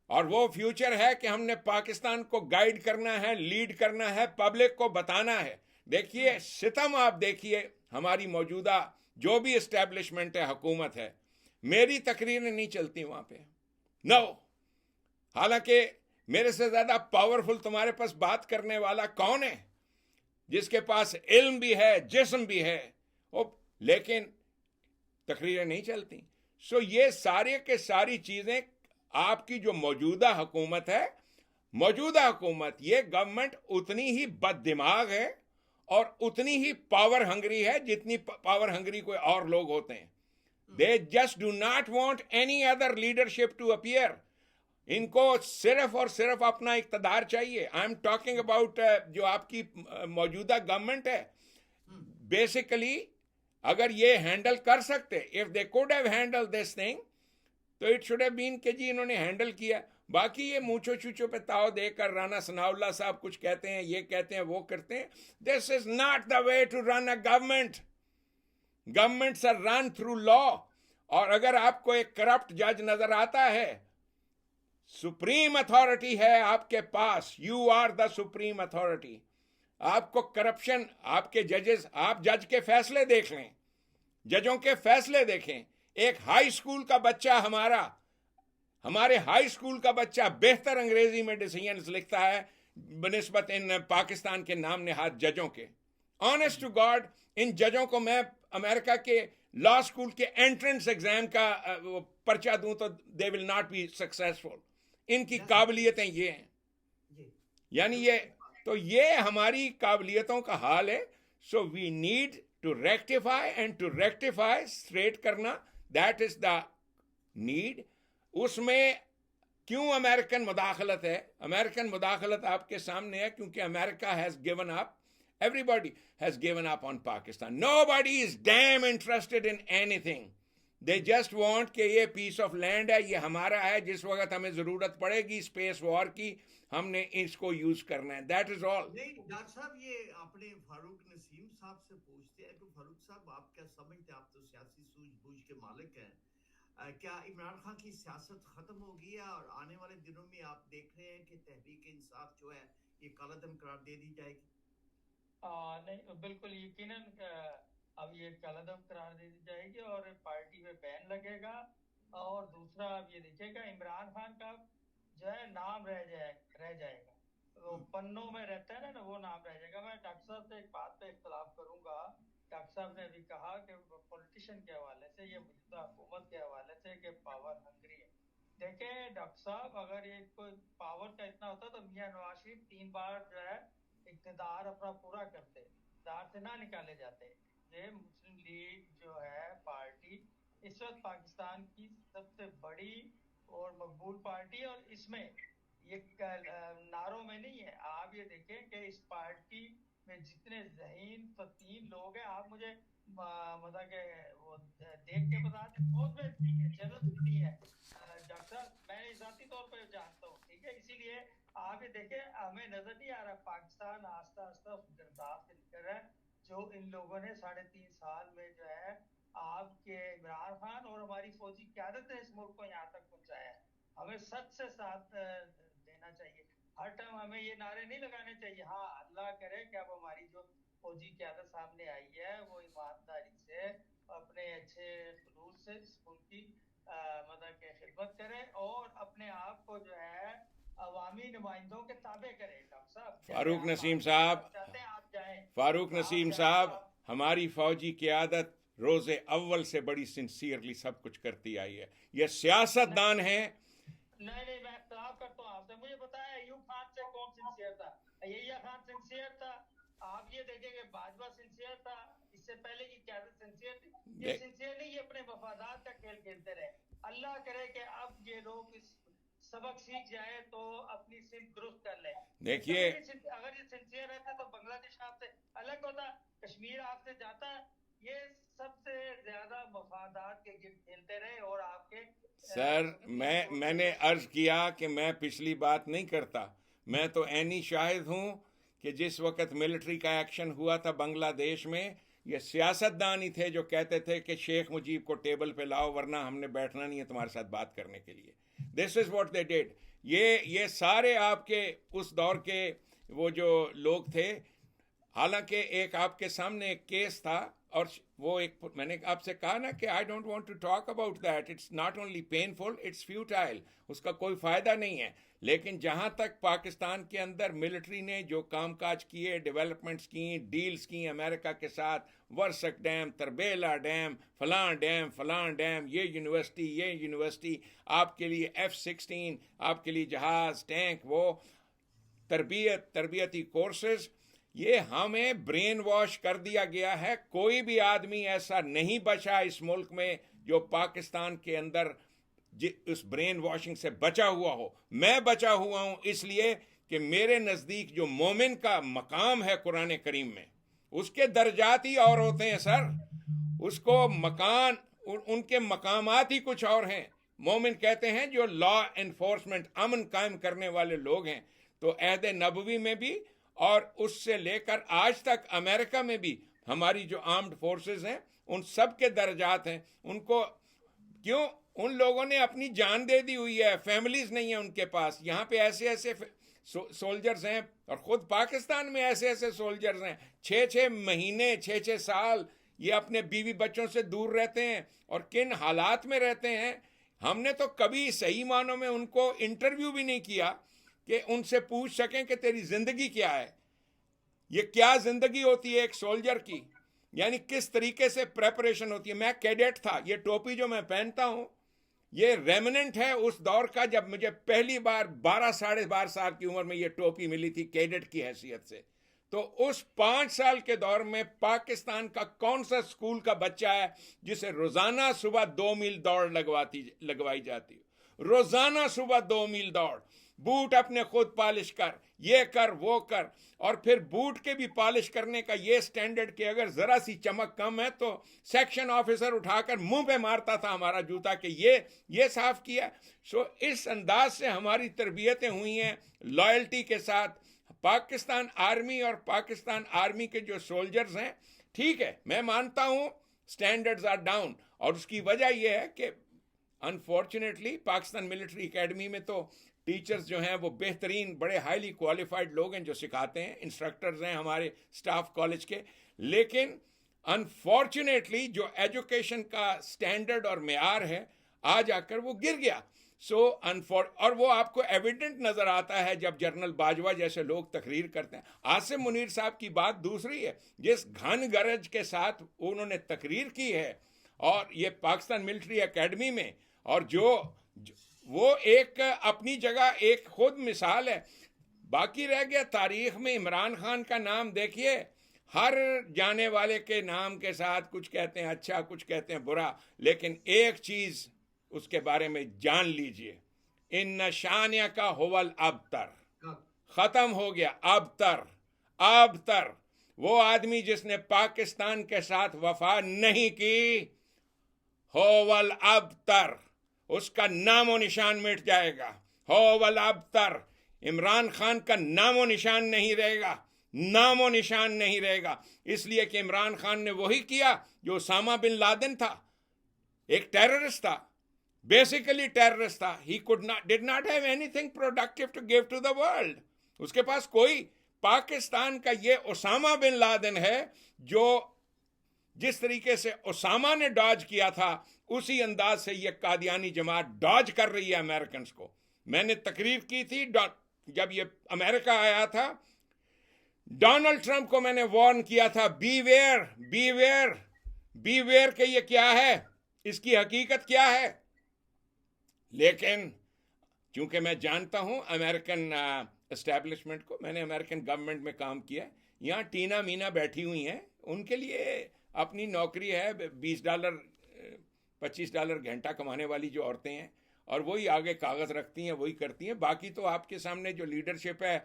और वो फ्यूचर है कि हमने पाकिस्तान को गाइड करना है, लीड करना है, पब्लिक को बताना है। देखिए सितम, आप देखिए हमारी मौजूदा जो भी एस्टेब्लिशमेंट है, हुकूमत है, मेरी तकरीरें नहीं चलती वहां पे, नो। हालांकि मेरे से ज्यादा पावरफुल तुम्हारे पास बात करने वाला कौन है, जिसके पास इल्म भी है, जिस्म भी है, लेकिन तकरीरें नहीं चलती। सो ये सारे के सारी चीजें, आपकी जो मौजूदा हुकूमत है, मौजूदा हुकूमत, ये गवर्नमेंट उतनी ही बददिमाग है और उतनी ही पावर हंगरी है जितनी पावर हंगरी कोई और लोग होते हैं। They just do not want any other leadership to appear. इनको सिर्फ और सिर्फ अपना इक्तदार चाहिए। आई एम टॉकिंग अबाउट जो आपकी मौजूदा गवर्नमेंट है। बेसिकली अगर ये हैंडल कर सकते, if they could have handle this thing, तो इट शुड हैव बीन कि जी इन्होंने हैंडल किया। बाकी ये मूछो छूछो पे ताव देकर राना सनाउल्लाह साहब कुछ कहते हैं, ये कहते हैं, वो करते हैं। This is not the way to run a government. Governments are run through law. और अगर आपको एक करप्ट जज नजर आता है, सुप्रीम अथॉरिटी है आपके पास, you are the supreme authority. आपको करप्शन, आपके जजेस, आप जज के फैसले देख लें, जजों के फैसले देखें। एक हाई स्कूल का बच्चा, हमारे हाई स्कूल का बच्चा बेहतर अंग्रेजी में डिसीजंस लिखता है बनिस्बत इन पाकिस्तान के नाम नेहाद जजों के। ऑनेस्ट टू गॉड, इन जजों को मैं अमेरिका के लॉ स्कूल के एंट्रेंस एग्जाम का पर्चा दूं तो they will not be successful. इनकी काबिलियतें ये हैं, यानी ये, तो ये हमारी काबिलियतों का हाल है। So we need to rectify, and to rectify, straight करना, दैट इज द नीड। उसमें क्यों अमेरिकन मुदाखलत है? अमेरिकन मुदाखलत आपके सामने है, क्योंकि America has given up, everybody has given up on Pakistan. Nobody is damn interested in anything. They just want कि ये पीस ऑफ लैंड है, ये हमारा है, जिस वक्त हमें जरूरत पड़ेगी स्पेस वॉर की, हमने इसको यूज करना है, दैट इज ऑल। नहीं डॉक्टर साहब, ये अपने फारूक नसीम साहब से पूछते हैं कि फारूक साहब आप क्या समझते हैं, आप तो सियासी सूझबूझ के मालिक हैं, क्या इमरान खान की सियासत खत्म हो गई है और आने वाले दिनों में आप देख रहे हैं कि तहरीक इंसाफ जो है ये कालादम करार दे दी जाएगी? नहीं, बिल्कुल यकीनन अब ये कालादम करार दे दी जाएगी और पार्टी में बैन लगेगा। और दूसरा आप ये देखिएगा, इमरान खान का जो है नाम रह जाएगा, तो पन्नों में रहता है ना, वो नाम रह जाएगा। मैं डॉक्टर साहब से एक बात पे इख्तलाफ करूंगा। डॉक्टर साहब ने अभी कहा कि पॉलिटिशियन के हवाले से, ये मौजूदा हुकूमत के हवाले से, कि पावर हंग्री है। देखें डॉक्टर साहब, अगर ये कोई पावर का इतना होता तो मियां नवाज शरीफ 3 बार जो है इक़्तिदार अपना पूरा करते, इक़्तिदार से ना निकाले जाते। से मुस्लिम लीग जो है पार्टी इस वक्त पाकिस्तान की सबसे बड़ी और मकबूल पार्टी है, और इसमें ये नारों में नहीं है। आप ये देखें कि इस पार्टी में जितने ज़हीन फतीन लोग हैं, आप मुझे मतलब के वो देख के बता दें, बहुत बेहतरीन है, जरूरत नहीं है डॉक्टर साहब, मैं ज़ाती तौर पर जानता हूँ, ठीक है। इसीलिए आप ये देखें, हमें नजर नहीं आ रहा पाकिस्तान आस्ता आस्ता उस गिरदाव से निकल रहा है जो इन लोगों ने 3.5 साल में जो है आपके इमरान खान और हमारी फौजी क्यादत ने इस मुल्क को यहाँ तक पहुंचाया है। हमें सच से साथ देना चाहिए। हर टाइम हमें ये नारे नहीं लगाने चाहिए। हाँ, अल्लाह करे कि अब हमारी जो फौजी क्यादत सामने आई है वो ईमानदारी से अपने अच्छे सलूक से इस मुल्क की मतलब के खिदमत करे और अपने आप को जो है अवामी नुमाइंदों के ताबे करे। डॉक्टर साहब, फारूक नसीम साहब, चाहते हैं आप जाएं, फारूक नसीम साहब, हमारी फौजी क़यादत रोज़े अव्वल से बड़ी सिंसियरली सब कुछ करती आई है। ये सियासतदान है। नहीं, मैं इख्तिलाफ करता हूँ आपसे। मुझे बताया अयूब खान से कौन सिंसियर था? यहिया खान सिंसियर था। आप ये देखेंगे बाजवा सिंसियर था, इससे पहले की क्यादत सिंसियर थी। ये सिंसियर नहीं, ये अपने वफादार का खेल खेलते रहे। अल्लाह करे कि अब ये लोग इस सबक सीख जाए तो अपनी सिंध दुरुस्त कर ले। देखिए, अगर ये सिंसियर रहता तो बांग्लादेश आपसे अलग होता, कश्मीर आपसे जाता। ये सबसे ज्यादा वफादार के गिफ्ट खेलते रहे और आपके सर, मैंने अर्ज किया कि मैं पिछली बात नहीं करता। मैं तो ऐनी शाहिद हूँ कि जिस वक्त मिलिट्री का एक्शन हुआ था बांग्लादेश में, ये सियासतदान ही थे जो कहते थे कि शेख मुजीब को टेबल पे लाओ वरना हमने बैठना नहीं है तुम्हारे साथ बात करने के लिए। This is what they did. ये सारे आपके उस दौर के वो जो लोग थे। हालांकि एक आपके सामने एक केस था और वो एक, मैंने आपसे कहा ना कि I don't want to talk about that, it's not only painful, it's futile, उसका कोई फ़ायदा नहीं है। लेकिन जहाँ तक पाकिस्तान के अंदर मिलिट्री ने जो कामकाज किए, डेवलपमेंट्स की, डील्स की अमेरिका के साथ, वर्सक डैम, तरबेला डैम, फलां डैम, ये यूनिवर्सिटी, आपके लिए F-16, आपके लिए जहाज़, टैंक, वो तरबियती कोर्सेज, ये हमें ब्रेन वॉश कर दिया गया है। कोई भी आदमी ऐसा नहीं बचा इस मुल्क में जो पाकिस्तान के अंदर उस ब्रेन वॉशिंग से बचा हुआ हो। मैं बचा हुआ हूं इसलिए कि मेरे नज़दीक जो मोमिन का मकाम है कुरान करीम में, उसके दर्जात ही और होते हैं सर। उसको मकान, उनके मकामात ही कुछ और हैं। मोमिन कहते हैं जो लॉ एनफोर्समेंट, अमन कायम करने वाले लोग हैं। तो अहद नबवी में भी और उससे लेकर आज तक अमेरिका में भी हमारी जो आर्म्ड फोर्सेस हैं उन सब के दर्जात हैं। उनको क्यों? उन लोगों ने अपनी जान दे दी हुई है, फैमिलीज नहीं है उनके पास। यहाँ पे ऐसे ऐसे सोल्जर्स हैं और ख़ुद पाकिस्तान में ऐसे ऐसे सोल्जर्स हैं, 6-6 महीने 6-6 साल ये अपने बीवी बच्चों से दूर रहते हैं। और किन हालात में रहते हैं, हमने तो कभी सही मानों में उनको इंटरव्यू भी नहीं किया कि उनसे पूछ सकें कि तेरी ज़िंदगी क्या है, ये क्या ज़िंदगी होती है एक सोल्जर की, यानी किस तरीके से प्रेपरेशन होती है। मैं कैडेट था, ये टोपी जो मैं पहनता हूँ ये रेमिनेंट है उस दौर का जब मुझे पहली बार 12 साढ़े 12 साल की उम्र में ये टोपी मिली थी कैडेट की हैसियत से। तो उस 5 साल के दौर में पाकिस्तान का कौन सा स्कूल का बच्चा है जिसे रोज़ाना सुबह 2 मील दौड़ लगवाई जाती, रोज़ाना सुबह 2 मील दौड़, बूट अपने खुद पॉलिश कर, ये कर वो कर। और फिर बूट के भी पॉलिश करने का ये स्टैंडर्ड कि अगर ज़रा सी चमक कम है तो सेक्शन ऑफिसर उठाकर मुंह पे मारता था हमारा जूता कि ये साफ़ किया। सो इस अंदाज से हमारी तरबियतें हुई हैं लॉयल्टी के साथ। पाकिस्तान आर्मी और पाकिस्तान आर्मी के जो सोल्जर्स हैं, ठीक है, मैं मानता हूँ स्टैंडर्ड्स आर डाउन, और उसकी वजह यह है कि अनफॉर्चुनेटली पाकिस्तान मिलिट्री एकेडमी में तो टीचर्स जो हैं वो बेहतरीन, बड़े हाईली क्वालिफाइड लोग हैं जो सिखाते हैं, इंस्ट्रक्टर्स हैं हमारे स्टाफ कॉलेज के। लेकिन अनफॉर्चुनेटली जो एजुकेशन का स्टैंडर्ड और मेयार है आज आकर वो गिर गया। और वो आपको एविडेंट नज़र आता है जब जनरल बाजवा जैसे लोग तकरीर करते हैं। आसिम मुनीर साहब की बात दूसरी है, जिस घन गरज के साथ उन्होंने तकरीर की है और ये पाकिस्तान मिलिट्री एकेडमी में, और वो एक अपनी जगह एक खुद मिसाल है। बाकी रह गया तारीख में इमरान खान का नाम देखिए, हर जाने वाले के नाम के साथ कुछ कहते हैं अच्छा, कुछ कहते हैं बुरा, लेकिन एक चीज उसके बारे में जान लीजिए, इन शानिया का होवल अबतर, खत्म हो गया। अबतर वो आदमी जिसने पाकिस्तान के साथ वफा नहीं की, होवल अबतर, उसका नामो निशान मिट जाएगा। होवल अबतर, इमरान खान का नामो निशान नहीं रहेगा, नामो निशान नहीं रहेगा। इसलिए कि इमरान खान ने वही किया जो उसामा बिन लादेन था, एक टेररिस्ट था, बेसिकली टेररिस्ट था। He did not have anything productive to give to the world. उसके पास कोई, पाकिस्तान का ये उसामा बिन लादेन है जो जिस तरीके से उसामा ने डॉज किया था, उसी अंदाज से ये कादियानी जमात डॉज कर रही है अमेरिकन को। मैंने तकरीर की थी जब ये अमेरिका आया था, डोनाल्ड ट्रंप को मैंने वार्न किया था, बीवेयर बीवेयर बीवेयर के ये क्या है, इसकी हकीकत क्या है। लेकिन चूंकि मैं जानता हूं अमेरिकन एस्टैब्लिशमेंट को, मैंने अमेरिकन गवर्नमेंट में काम किया, यहाँ टीना मीना बैठी हुई हैं, उनके लिए अपनी नौकरी है, $20 $25 घंटा कमाने वाली जो औरतें हैं, और वही आगे कागज रखती हैं, वही करती हैं। बाकी तो आपके सामने जो लीडरशिप है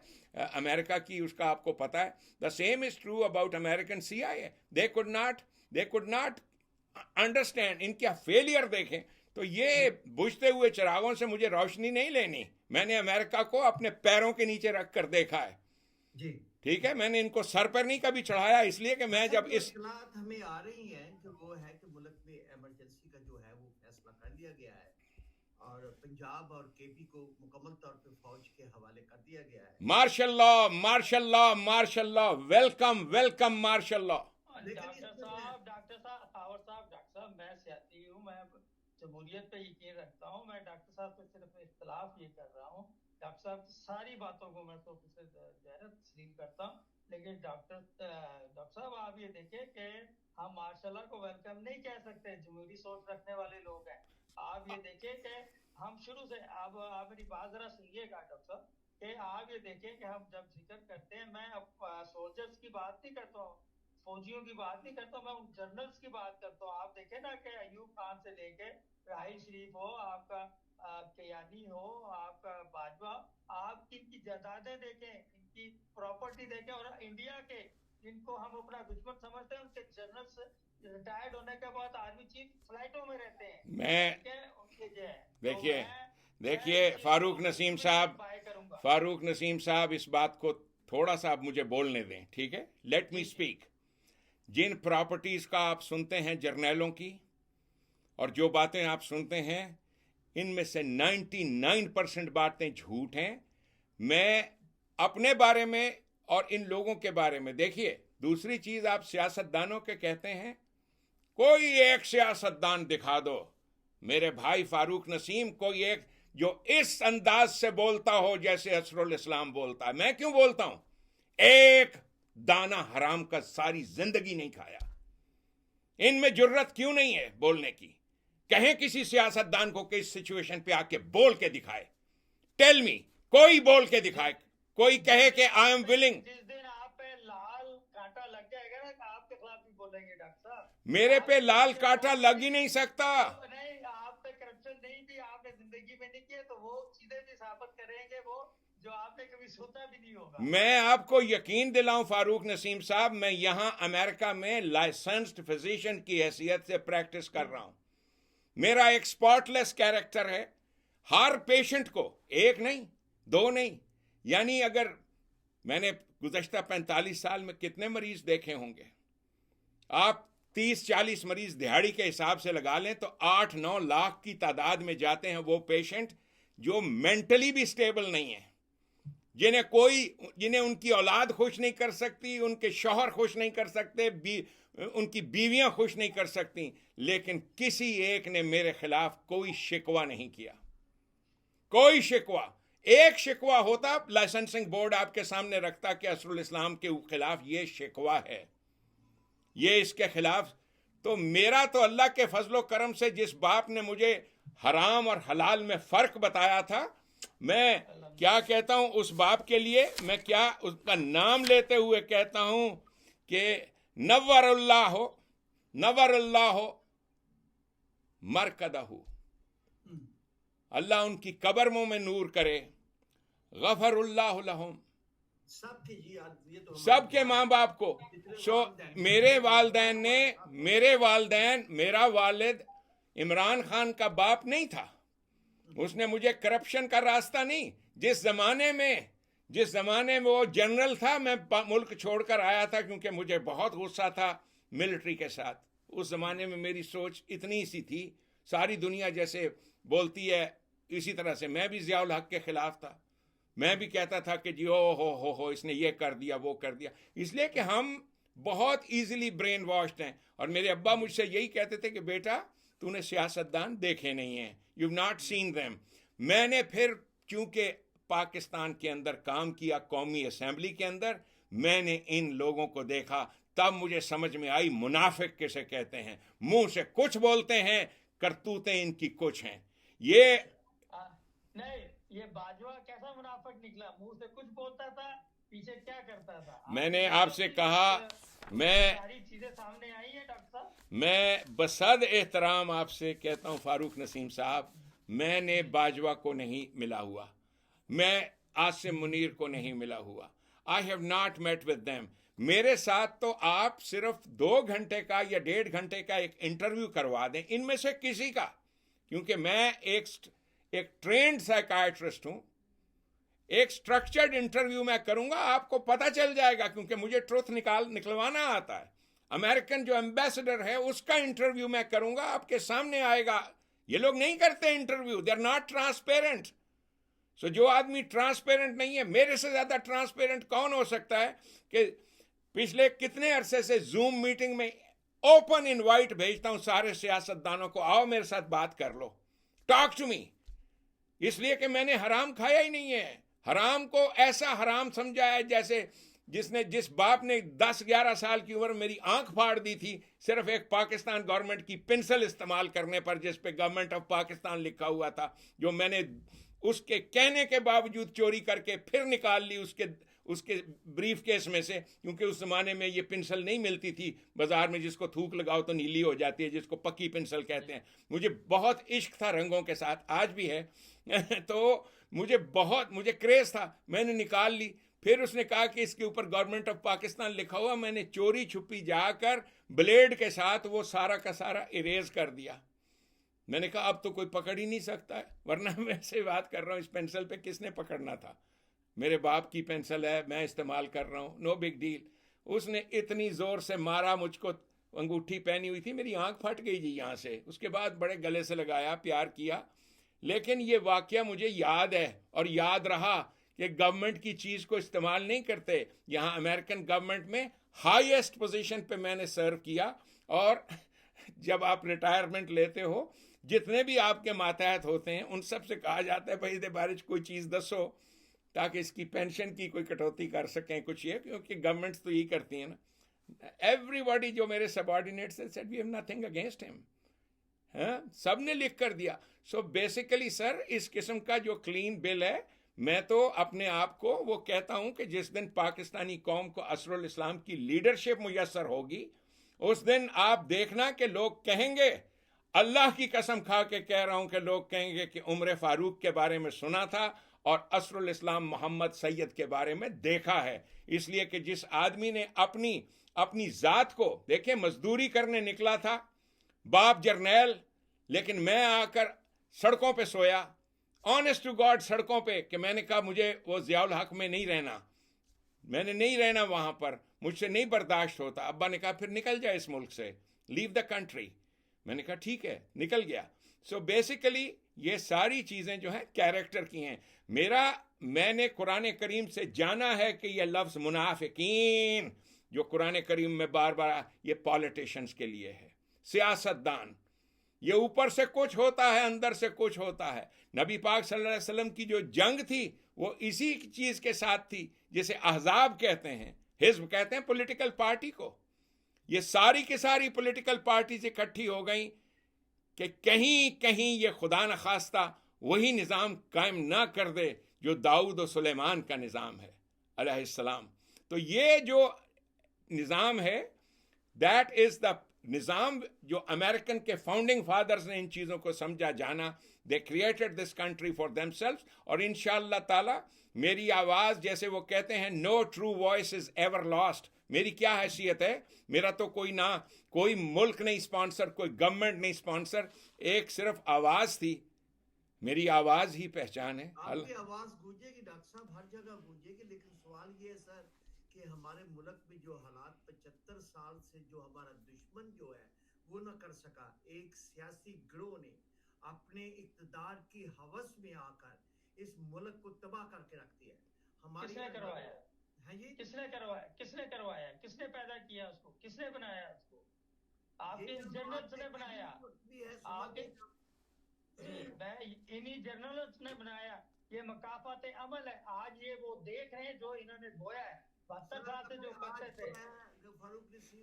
अमेरिका की, उसका आपको पता है। The same is true about American CIA। They could not understand. इनका फेलियर देखें तो ये बुझते हुए चिरागों से मुझे रोशनी नहीं लेनी। मैंने अमेरिका को अपने पैरों के नीचे रख कर देखा है जी, ठीक है। मैंने इनको सर पर नहीं कभी चढ़ाया, इसलिए कि मैं जब इस इत्तलात हमें आ रही हैं कि वो है कि मुल्क में इमरजेंसी का जो है वो फैसला कर लिया गया है और पंजाब और KP को मुकम्मल तौर पे फौज के हवाले कर दिया गया है। Martial law, martial law, martial law, welcome welcome martial law. Doctor साहब मैं सियासी हूँ, मैं जमहूरियत पे यकीन रखता हूँ। मैं डॉक्टर साहब से सिर्फ इख्तलाफ ये कर रहा हूँ, डॉक्टर साहब की सारी बातों को मैं तो तस्लीम करता हूँ, लेकिन डॉक्टर साहब आप ये देखिए कि हम मार्शल को वेलकम नहीं कह सकते, जमहूरी सोच रखने वाले लोग हैं। आप ये देखिए कि हम शुरू से, आप मेरी बात जरा सुनिएगा डॉक्टर साहब, कि आप ये देखिए कि हम जब जिक्र करते हैं, मैं अब सोल्जर्स की बात नहीं करता हूँ, फौजियों की बात नहीं करता, मैं उन जनरल्स की बात करता हूँ। आप देखें ना कि अयूब खान से लेके राहिल शरीफ हो, आपका कियानी हो, आपका बाजवा, आप इनकी जायदादें देखें, इनकी प्रॉपर्टी देखें, और इंडिया के जिनको हम अपना दुश्मन समझते हैं, उनके जनरल्स रिटायर्ड होने के बाद आर्मी चीफ फ्लाइटों में रहते हैं। देखिए फारूक नसीम साहब, इस बात को थोड़ा सा आप मुझे बोलने दें, ठीक है। Let me speak. जिन प्रॉपर्टीज का आप सुनते हैं जर्नैलों की, और जो बातें आप सुनते हैं, इनमें से 99% बातें झूठ हैं। मैं अपने बारे में और इन लोगों के बारे में, देखिए दूसरी चीज, आप सियासतदानों के कहते हैं, कोई एक सियासतदान दिखा दो मेरे भाई फारूक नसीम, कोई एक जो इस अंदाज से बोलता हो जैसे असरुल इस्लाम बोलता है। मैं क्यों बोलता हूं? एक दाना हराम का सारी जिंदगी नहीं खाया। इनमें जुर्रत क्यों नहीं है बोलने की? कहें किसी सियासतदान को कि इस सिचुएशन पे आके बोल के दिखाए। टेल मी, कोई बोल के दिखाए, कोई कहे कि आई एम विलिंग। जिस दिन आप पे लाल कांटा लग जाएगा ना, आपके खिलाफ भी बोलेंगे डॉक्टर साहब। मेरे पे लाल कांटा लग ही नहीं सकता। नहीं, आप पे करप्शन नहीं भी आपने जिंदगी में नहीं किया, तो वो चीजें भी साबित करेंगे, वो जो आपने कभी सोचा भी नहीं होगा। मैं आपको यकीन दिलाऊं फारूक नसीम साहब, मैं यहां अमेरिका में लाइसेंस्ड फिजिशियन की हैसियत से प्रैक्टिस कर रहा हूं। मेरा एक स्पॉटलेस कैरेक्टर है। हर पेशेंट को, एक नहीं, दो नहीं, यानी अगर मैंने गुज़श्ता 45 साल में कितने मरीज देखे होंगे, आप 30-40 मरीज दिहाड़ी के हिसाब से लगा लें तो 8-9 लाख की तादाद में जाते हैं वो पेशेंट जो मेंटली भी स्टेबल नहीं है, जिन्हें उनकी औलाद खुश नहीं कर सकती, उनके शौहर खुश नहीं कर सकते, उनकी बीवियां खुश नहीं कर सकती, लेकिन किसी एक ने मेरे खिलाफ कोई शिकवा नहीं किया। कोई शिकवा, एक शिकवा होता लाइसेंसिंग बोर्ड आपके सामने रखता कि असरुल इस्लाम के खिलाफ ये शिकवा है, ये इसके खिलाफ। तो मेरा तो अल्लाह के फजलो करम से जिस बाप ने मुझे हराम और हलाल में फर्क बताया था, मैं क्या कहता हूं उस बाप के लिए, मैं क्या उसका नाम लेते हुए कहता हूं कि नव्वरल्लाह मरकदहू, अल्लाह उनकी कब्रों में नूर करे, गफरुल्लाहु लहुम, सबके ये तो सबके माँ बाप को। सो मेरे वालदैन, मेरा वालिद इमरान खान का बाप नहीं था, उसने मुझे करप्शन का रास्ता नहीं, जिस जमाने में वो जनरल था, मैं मुल्क छोड़कर आया था क्योंकि मुझे बहुत गुस्सा था मिलिट्री के साथ। उस जमाने में मेरी सोच इतनी सी थी, सारी दुनिया जैसे बोलती है इसी तरह से मैं भी ज़ियाउल हक के खिलाफ था। मैं भी कहता था कि जी हो इसने ये कर दिया वो कर दिया, इसलिए कि हम बहुत इजीली ब्रेन वॉश्ड हैं। और मेरे अब्बा मुझसे यही कहते थे कि बेटा तूने सियासतदान देखे नहीं हैं, यू नॉट सीन देम। मैंने फिर चूंकि पाकिस्तान के अंदर काम किया, कौमी असेंबली के अंदर, मैंने इन लोगों को देखा, तब मुझे समझ में आई मुनाफिक किसे कहते हैं। मुंह से कुछ बोलते हैं, करतूतें इनकी कुछ हैं। नहीं, ये बाजवा कैसा मुनाफिक निकला, मुंह से कुछ बोलता था, पीछे क्या करता था। मैंने आपसे कहा, मैं सारी चीजें सामने आई है डॉक्टर साहब। मैं बसद एहतराम आपसे कहता हूं फारूक नसीम साहब, मैंने बाजवा को नहीं मिला हुआ, मैं आसिम मुनीर को नहीं मिला हुआ, I have not met with them. मेरे साथ तो आप सिर्फ 2 घंटे का या 1.5 घंटे का एक इंटरव्यू करवा दें, इनमें से किसी का, क्योंकि मैं एक ट्रेंड साइकाइट्रिस्ट हूं। एक स्ट्रक्चर्ड इंटरव्यू मैं करूंगा, आपको पता चल जाएगा, क्योंकि मुझे ट्रुथ निकलवाना आता है। अमेरिकन जो एम्बेसडर है उसका इंटरव्यू मैं करूंगा, आपके सामने आएगा। ये लोग नहीं करते interview, they are not transparent. So जो आदमी ट्रांसपेरेंट नहीं है, मेरे से ज्यादा ट्रांसपेरेंट कौन हो सकता है कि पिछले कितने अरसे से जूम मीटिंग में ओपन इनवाइट भेजता हूं सारे सियासतदानों को, आओ मेरे साथ बात कर लो, टॉक टू मी, इसलिए कि मैंने हराम खाया ही नहीं है। हराम को ऐसा हराम समझा है जैसे जिस बाप ने 10-11 साल की उम्र मेरी आंख फाड़ दी थी सिर्फ एक पाकिस्तान गवर्नमेंट की पेंसिल इस्तेमाल करने पर, जिस पे गवर्नमेंट ऑफ पाकिस्तान लिखा हुआ था, जो मैंने उसके कहने के बावजूद चोरी करके फिर निकाल ली उसके ब्रीफ केस में से, क्योंकि उस जमाने में ये पेंसिल नहीं मिलती थी बाजार में, जिसको थूक लगाओ तो नीली हो जाती है, जिसको पक्की पेंसिल कहते हैं। मुझे बहुत इश्क था रंगों के साथ, आज भी है तो मुझे क्रेज था, मैंने निकाल ली। फिर उसने कहा कि इसके ऊपर गवर्नमेंट ऑफ पाकिस्तान लिखा हुआ, मैंने चोरी छुपी जाकर ब्लेड के साथ वो सारा का सारा इरेज कर दिया। मैंने कहा अब तो कोई पकड़ ही नहीं सकता है, वरना मैं ऐसे बात कर रहा हूँ, इस पेंसिल पे किसने पकड़ना था, मेरे बाप की पेंसिल है, मैं इस्तेमाल कर रहा हूँ, नो बिग डील। उसने इतनी जोर से मारा मुझको, अंगूठी पहनी हुई थी, मेरी आंख फट गई जी यहाँ से। उसके बाद बड़े गले से लगाया, प्यार किया। लेकिन ये वाकया मुझे याद है और याद रहा कि गवर्नमेंट की चीज़ को इस्तेमाल नहीं करते। यहाँ अमेरिकन गवर्नमेंट में हाईएस्ट पोजीशन पे मैंने सर्व किया, और जब आप रिटायरमेंट लेते हो, जितने भी आपके मातहत होते हैं उन सब से कहा जाता है भाई दे बारिश कोई चीज़ दसो ताकि इसकी पेंशन की कोई कटौती कर सकें कुछ, ये क्योंकि गवर्नमेंट्स तो यही करती हैं ना। एवरीबॉडी जो मेरे सबऑर्डिनेट्स हैं said we have nothing against him, हाँ, सब ने लिख कर दिया। सो बेसिकली सर, इस किस्म का जो क्लीन बिल है, मैं तो अपने आप को वो कहता हूं कि जिस दिन पाकिस्तानी कौम को असरुल इस्लाम की लीडरशिप मुयस्सर होगी, उस दिन आप देखना कि लोग कहेंगे, अल्लाह की कसम खा के कह रहा हूं कि लोग कहेंगे कि उमर फारूक के बारे में सुना था और असरुल इस्लाम मोहम्मद सैयद के बारे में देखा है। इसलिए कि जिस आदमी ने अपनी जात को, देखे मजदूरी करने निकला था, बाप जर्नैल, लेकिन मैं आकर सड़कों पे सोया, ऑनेस्ट टू गॉड सड़कों पे, कि मैंने कहा मुझे वो ज़ियाउल हक में नहीं रहना, मैंने नहीं रहना वहां पर, मुझसे नहीं बर्दाश्त होता। अब्बा ने कहा फिर निकल जाए इस मुल्क से, लीव द कंट्री। मैंने कहा ठीक है, निकल गया। सो बेसिकली ये सारी चीज़ें जो हैं कैरेक्टर की हैं। मैंने कुरान करीम से जाना है कि यह लफ्ज़ मुनाफिकीन जो कुरान करीम में बार बार, ये पॉलिटिशियंस के लिए है, सियासतदान, ये ऊपर से कुछ होता है अंदर से कुछ होता है। नबी पाक सल्लल्लाहु अलैहि वसल्लम की जो जंग थी वो इसी चीज़ के साथ थी, जिसे अहजाब कहते हैं, हिज़्ब कहते हैं पॉलिटिकल पार्टी को। ये सारी की सारी पॉलिटिकल पार्टी से इकट्ठी हो गई कि कहीं कहीं ये खुदा न खास्ता वही निज़ाम कायम ना कर दे जो दाऊद और सुलेमान का निज़ाम है अलैहिस्सलाम। तो ये जो निज़ाम है, दैट इज द निज़ाम जो अमेरिकन के फाउंडिंग फादर्स ने इन चीज़ों को समझा जाना. They created this country for themselves. और इंशाअल्लाह ताला मेरी आवाज़, जैसे वो कहते हैं, no true voice is ever lost. मेरी क्या हैसियत है? मेरा तो कोई मुल्क नहीं स्पॉन्सर, कोई गवर्नमेंट नहीं स्पॉन्सर, एक सिर्फ आवाज़ थी. मेरी आवाज़ ही पहचान है. आपकी आवाज़ गूंजेगी डॉक्टर साहब, हर जगह गूंजेगी. लेकिन सवाल ये है सर कि हमारे मुल्क में जो हालात 75 साल से जो हमारा दुश्मन जो है वो ना कर सका, एक सियासी गिरोह ने अपने इक़्तिदार की हवस में आकर इस मुल्क को तबाह करके रख दिया है. हमारी किसने करवाया? है ये किसने करवाया? किसने पैदा किया उसको? किसने बनाया उसको? आपके जनरल्स ने बनाया. आपके इन्हीं जनरल्स ने बनाया. ये मकाफात अमल है. आज ये वो देख रहे हैं जो इन्होंने बोया है 72 साल से जो करते थे.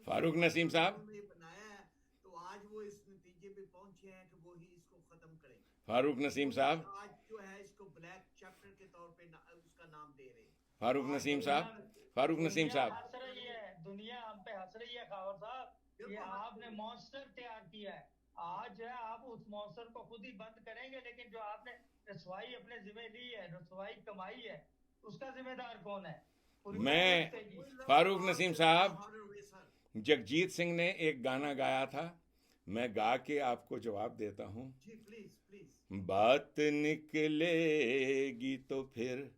फारूक नसीम साहब ने बनाया है, तो आज वो इस नतीजे पे पहुंचे हैं कि वो ही इसको खत्म करें. फारूक नसीम साहब, आज जो है इसको ब्लैक चैप्टर के तौर पे उसका नाम दे रहे हैं. फारूक नसीम साहब, फारूक नसीम साहब, हंस रही है दुनिया, हम पे हंस रही है खावर साहब. ये आपने मॉन्स्टर तैयार किया है. आज जो है आप उस मॉन्स्टर को खुद ही बंद करेंगे, लेकिन जो आपने रसवाई अपने जिम्मे ली है, रसवाई कमाई है, उसका जिम्मेदार कौन है? मैं फारूक नसीम साहब, जगजीत सिंह ने एक गाना गाया था, मैं गा के आपको जवाब देता हूँ. जी प्लीज प्लीज. बात निकलेगी तो फिर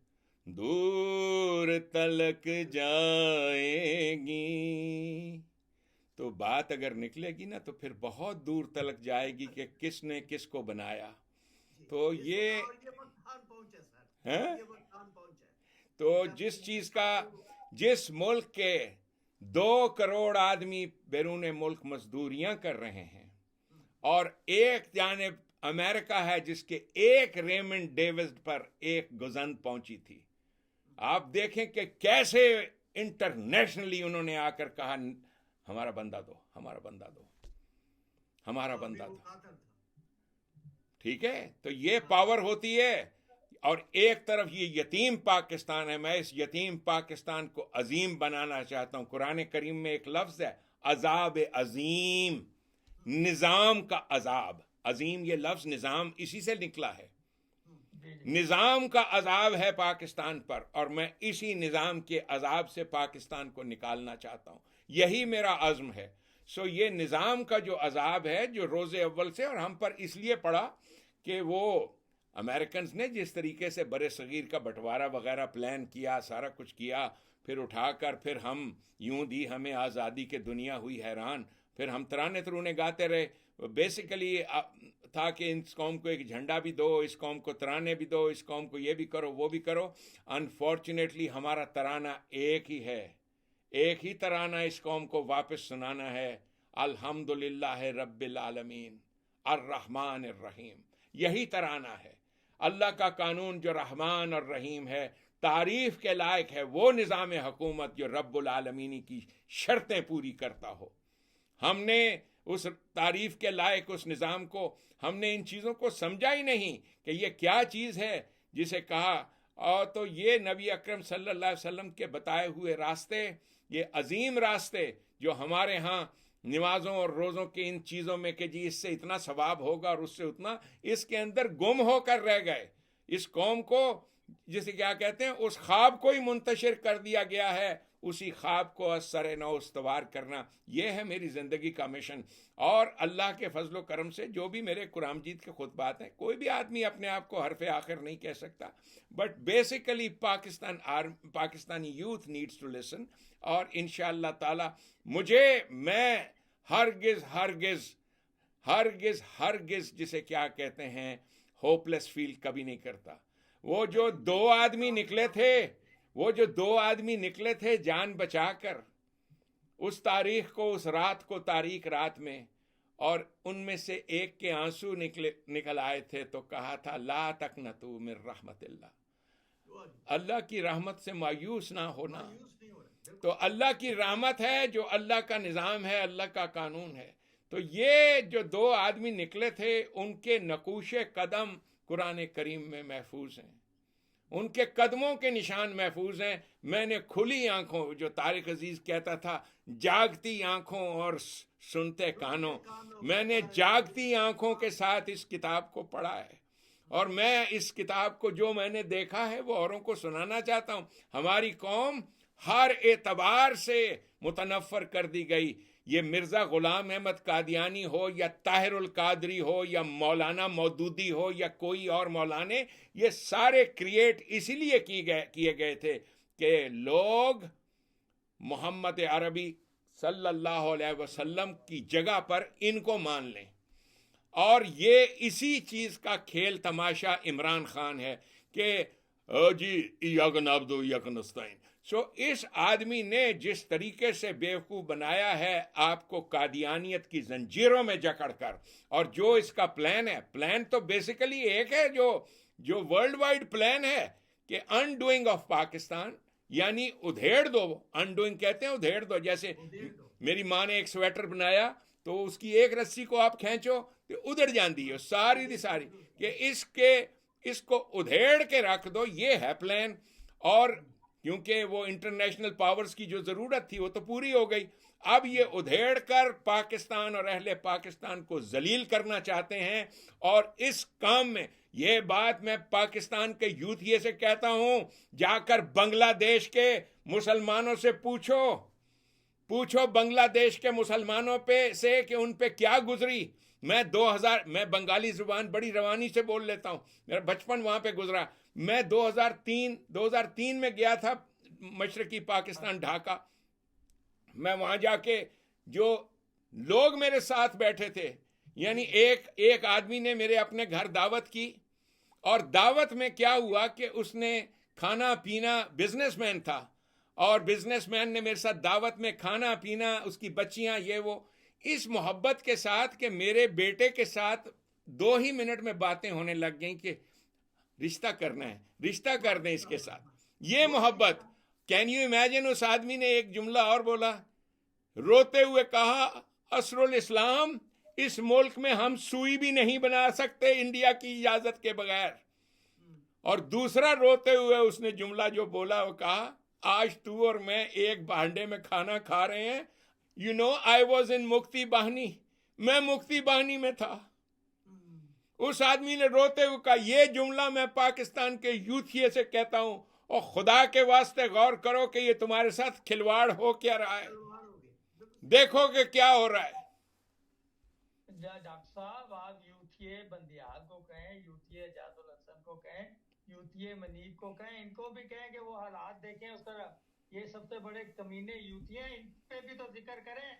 दूर तलक जाएगी. तो बात अगर निकलेगी ना तो फिर बहुत दूर तलक जाएगी कि किसने किसको बनाया. तो ये हैं? तो जिस चीज़ का, जिस मुल्क के 2 करोड़ आदमी बैरून मुल्क मजदूरियां कर रहे हैं और एक जानिब अमेरिका है जिसके एक रेमंड डेविस पर एक गुजंत पहुंची थी. आप देखें कि कैसे इंटरनेशनली उन्होंने आकर कहा हमारा बंदा दो, हमारा बंदा दो, हमारा बंदा दो. ठीक है, तो ये पावर होती है. और एक तरफ ये यतीम पाकिस्तान है. मैं इस यतीम पाकिस्तान को अजीम बनाना चाहता हूं. कुरान करीम में एक लफ्ज है अजाब अजीम, निजाम का अजाब. अजीम ये लफ्ज निजाम इसी से निकला है. निजाम का अजाब है पाकिस्तान पर, और मैं इसी निजाम के अजाब से पाकिस्तान को निकालना चाहता हूं. यही मेरा अज़्म है. सो ये निजाम का जो अजाब है जो रोज़े अव्वल से और हम पर इसलिए पड़ा कि वो अमेरिकन्स ने जिस तरीके से बड़े सगीर का बंटवारा वगैरह प्लान किया, सारा कुछ किया, फिर उठाकर फिर हम यूं दी हमें आज़ादी के दुनिया हुई हैरान. फिर हम तराने तरूने गाते रहे. बेसिकली था कि इस कौम को एक झंडा भी दो, इस कौम को तराने भी दो, इस कौम को ये भी करो वो भी करो. अनफॉर्चुनेटली हमारा तराना एक ही है, एक ही तराना इस कौम को वापस सुनाना है. अल्हम्दुलिल्लाह रब्बिल आलमीन अर्रहमान अर्रहीम. यही तराना है. अल्लाह का कानून जो रहमान और रहीम है, तारीफ के लायक है वो निज़ाम हुकूमत जो रब्बुल आलमीन की शर्तें पूरी करता हो. हमने उस तारीफ के लायक उस निज़ाम को, हमने इन चीज़ों को समझा ही नहीं कि ये क्या चीज़ है जिसे कहा. और तो ये नबी अकरम सल्लल्लाहु अलैहि वसल्लम के बताए हुए रास्ते, ये अजीम रास्ते जो हमारे यहाँ नमाज़ों और रोज़ों के इन चीज़ों में कि जी इससे इतना सवाब होगा और उससे उतना, इसके अंदर गुम होकर रह गए. इस कौम को जिसे क्या कहते हैं, उस ख्वाब को ही मुंतशिर कर दिया गया है. उसी ख्वाब को असर नौ उस्तवार करना, यह है मेरी ज़िंदगी का मिशन. और अल्लाह के फजलो करम से जो भी मेरे कुरान मजीद के खुतबात हैं, कोई भी आदमी अपने आप को हरफ आखिर नहीं कह सकता, but basically Pakistani youth needs to listen. और इंशाअल्लाह ताला मैं हरगिज हरगिज हरगिज हरगिज जिसे क्या कहते हैं होपलेस फील कभी नहीं करता. वो जो 2 आदमी निकले थे जान बचाकर उस तारीख को, उस रात को तारीख रात में, और उनमें से एक के आंसू निकल आए थे तो कहा था ला तकनतू मिन रहमतिल्लाह, अल्लाह की रहमत से मायूस ना होना. तो अल्लाह की रहमत है जो अल्लाह का निज़ाम है, अल्लाह का कानून है. तो ये जो 2 आदमी निकले थे उनके नकूशे कदम कुरान करीम में महफूज हैं. उनके कदमों के निशान महफूज हैं। मैंने खुली आंखों, जो तारिक अजीज कहता था, जागती आंखों और सुनते कानों, मैंने जागती आंखों के साथ इस किताब को पढ़ा है। और मैं इस किताब को जो मैंने देखा है वो औरों को सुनाना चाहता हूं। हमारी कौम हर एतबार से मुतनफ़र कर दी गई। ये मिर्ज़ा ग़ुलाम अहमद कादियानी हो या ताहिरुल कादरी हो या मौलाना मौदूदी हो या कोई और मौलाने, ये सारे क्रिएट इसीलिए किए गए थे कि लोग मोहम्मद अरबी सल्लल्लाहु अलैहि वसल्लम की जगह पर इनको मान लें। और ये इसी चीज़ का खेल तमाशा इमरान खान है कि जी इय्याक नअब्दु व इय्याक नस्तईन। सो इस आदमी ने जिस तरीके से बेवकूफ़ बनाया है आपको कादियानियत की जंजीरों में जकड़कर, और जो इसका प्लान है, प्लान तो बेसिकली एक है जो वर्ल्ड वाइड प्लान है कि अनडूइंग ऑफ पाकिस्तान, यानी उधेड़ दो। अनडूइंग कहते हैं उधेड़ दो। जैसे मेरी माँ ने एक स्वेटर बनाया तो उसकी एक रस्सी को आप खींचो तो उधड़ जाती है सारी दी सारी, कि इसको उधेड़ के रख दो। ये है प्लान। और क्योंकि वो इंटरनेशनल पावर्स की जो ज़रूरत थी वो तो पूरी हो गई, अब ये उधेड़ कर पाकिस्तान और अहले पाकिस्तान को जलील करना चाहते हैं। और इस काम में, ये बात मैं पाकिस्तान के यूथिये से कहता हूं, जाकर बांग्लादेश के मुसलमानों से पूछो बांग्लादेश के मुसलमानों पे से कि उन पे क्या गुजरी। मैं बंगाली जुबान बड़ी रवानी से बोल लेता हूँ, मेरा बचपन वहाँ पे गुजरा। मैं 2003 में गया था मशरकी पाकिस्तान, ढाका। मैं वहाँ जाके, जो लोग मेरे साथ बैठे थे, यानी एक आदमी ने मेरे अपने घर दावत की, और दावत में क्या हुआ कि उसने खाना पीना, बिजनेसमैन था, और बिजनेसमैन ने मेरे साथ दावत में खाना पीना, उसकी बच्चियां, ये वो, इस मोहब्बत के साथ कि मेरे बेटे के साथ 2 ही मिनट में बातें होने लग गई कि रिश्ता करना है, रिश्ता कर दें इसके साथ, ये मोहब्बत। Can you imagine? उस आदमी ने एक जुमला और बोला, रोते हुए कहा, असरुल इस्लाम, इस मुल्क में हम सुई भी नहीं बना सकते इंडिया की इजाजत के बगैर। और दूसरा रोते हुए उसने जुमला जो बोला, वो कहा, आज तू और मैं एक भांडे में खाना खा रहे हैं। You know, I was in मुक्ति बाहिनी, मैं मुक्ति बाहिनी में था। उस आदमी ने रोते हुए कहा। ये जुमला मैं पाकिस्तान के यूथिये से कहता हूं, और खुदा के वास्ते गौर करो कि ये तुम्हारे साथ खिलवाड़ हो क्या रहा है, देखो कि क्या हो रहा है। डॉक्टर साहब, आप यूथिये बंदियाल को कहें, यूथिये जादुल हसन को कहें, यूथिये मनीब को कहें, इनको भी कहें कि वो हालात देखें उस तरफ। ये सबसे बड़े कमीने यूथिये हैं, इन पे भी तो जिक्र करें।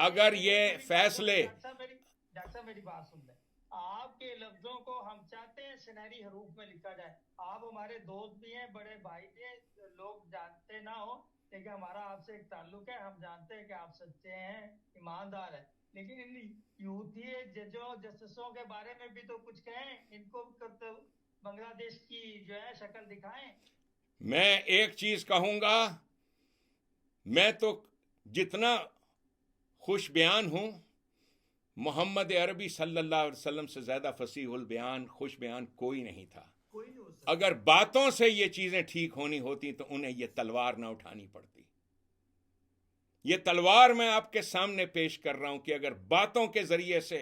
अगर ये फैसले, डॉक्टर साहब मेरी बात सुन लें। आपके लफ्जों को हम चाहते हैं सुनहरी हरूफ में लिखा जाए। आप हमारे दोस्त भी हैं, बड़े भाई भी हैं, लोग जानते ना हो, लेकिन हमारा आपसे एक ताल्लुक है, हम जानते हैं कि आप सच्चे हैं, ईमानदार हैं। लेकिन इन यूथिये जजों जस्टिसों के बारे में भी तो कुछ कहें, इनको तो बांग्लादेश की जो है शक्ल दिखाएं। मैं एक चीज कहूंगा, मैं तो जितना खुश बयान हूं, मोहम्मद अरबी सल्लल्लाहु अलैहि वसल्लम से ज्यादा फसीहुल बयान, खुश बयान कोई नहीं था। अगर बातों से ये चीजें ठीक होनी होती तो उन्हें ये तलवार ना उठानी पड़ती। ये तलवार मैं आपके सामने पेश कर रहा हूं कि अगर बातों के जरिए से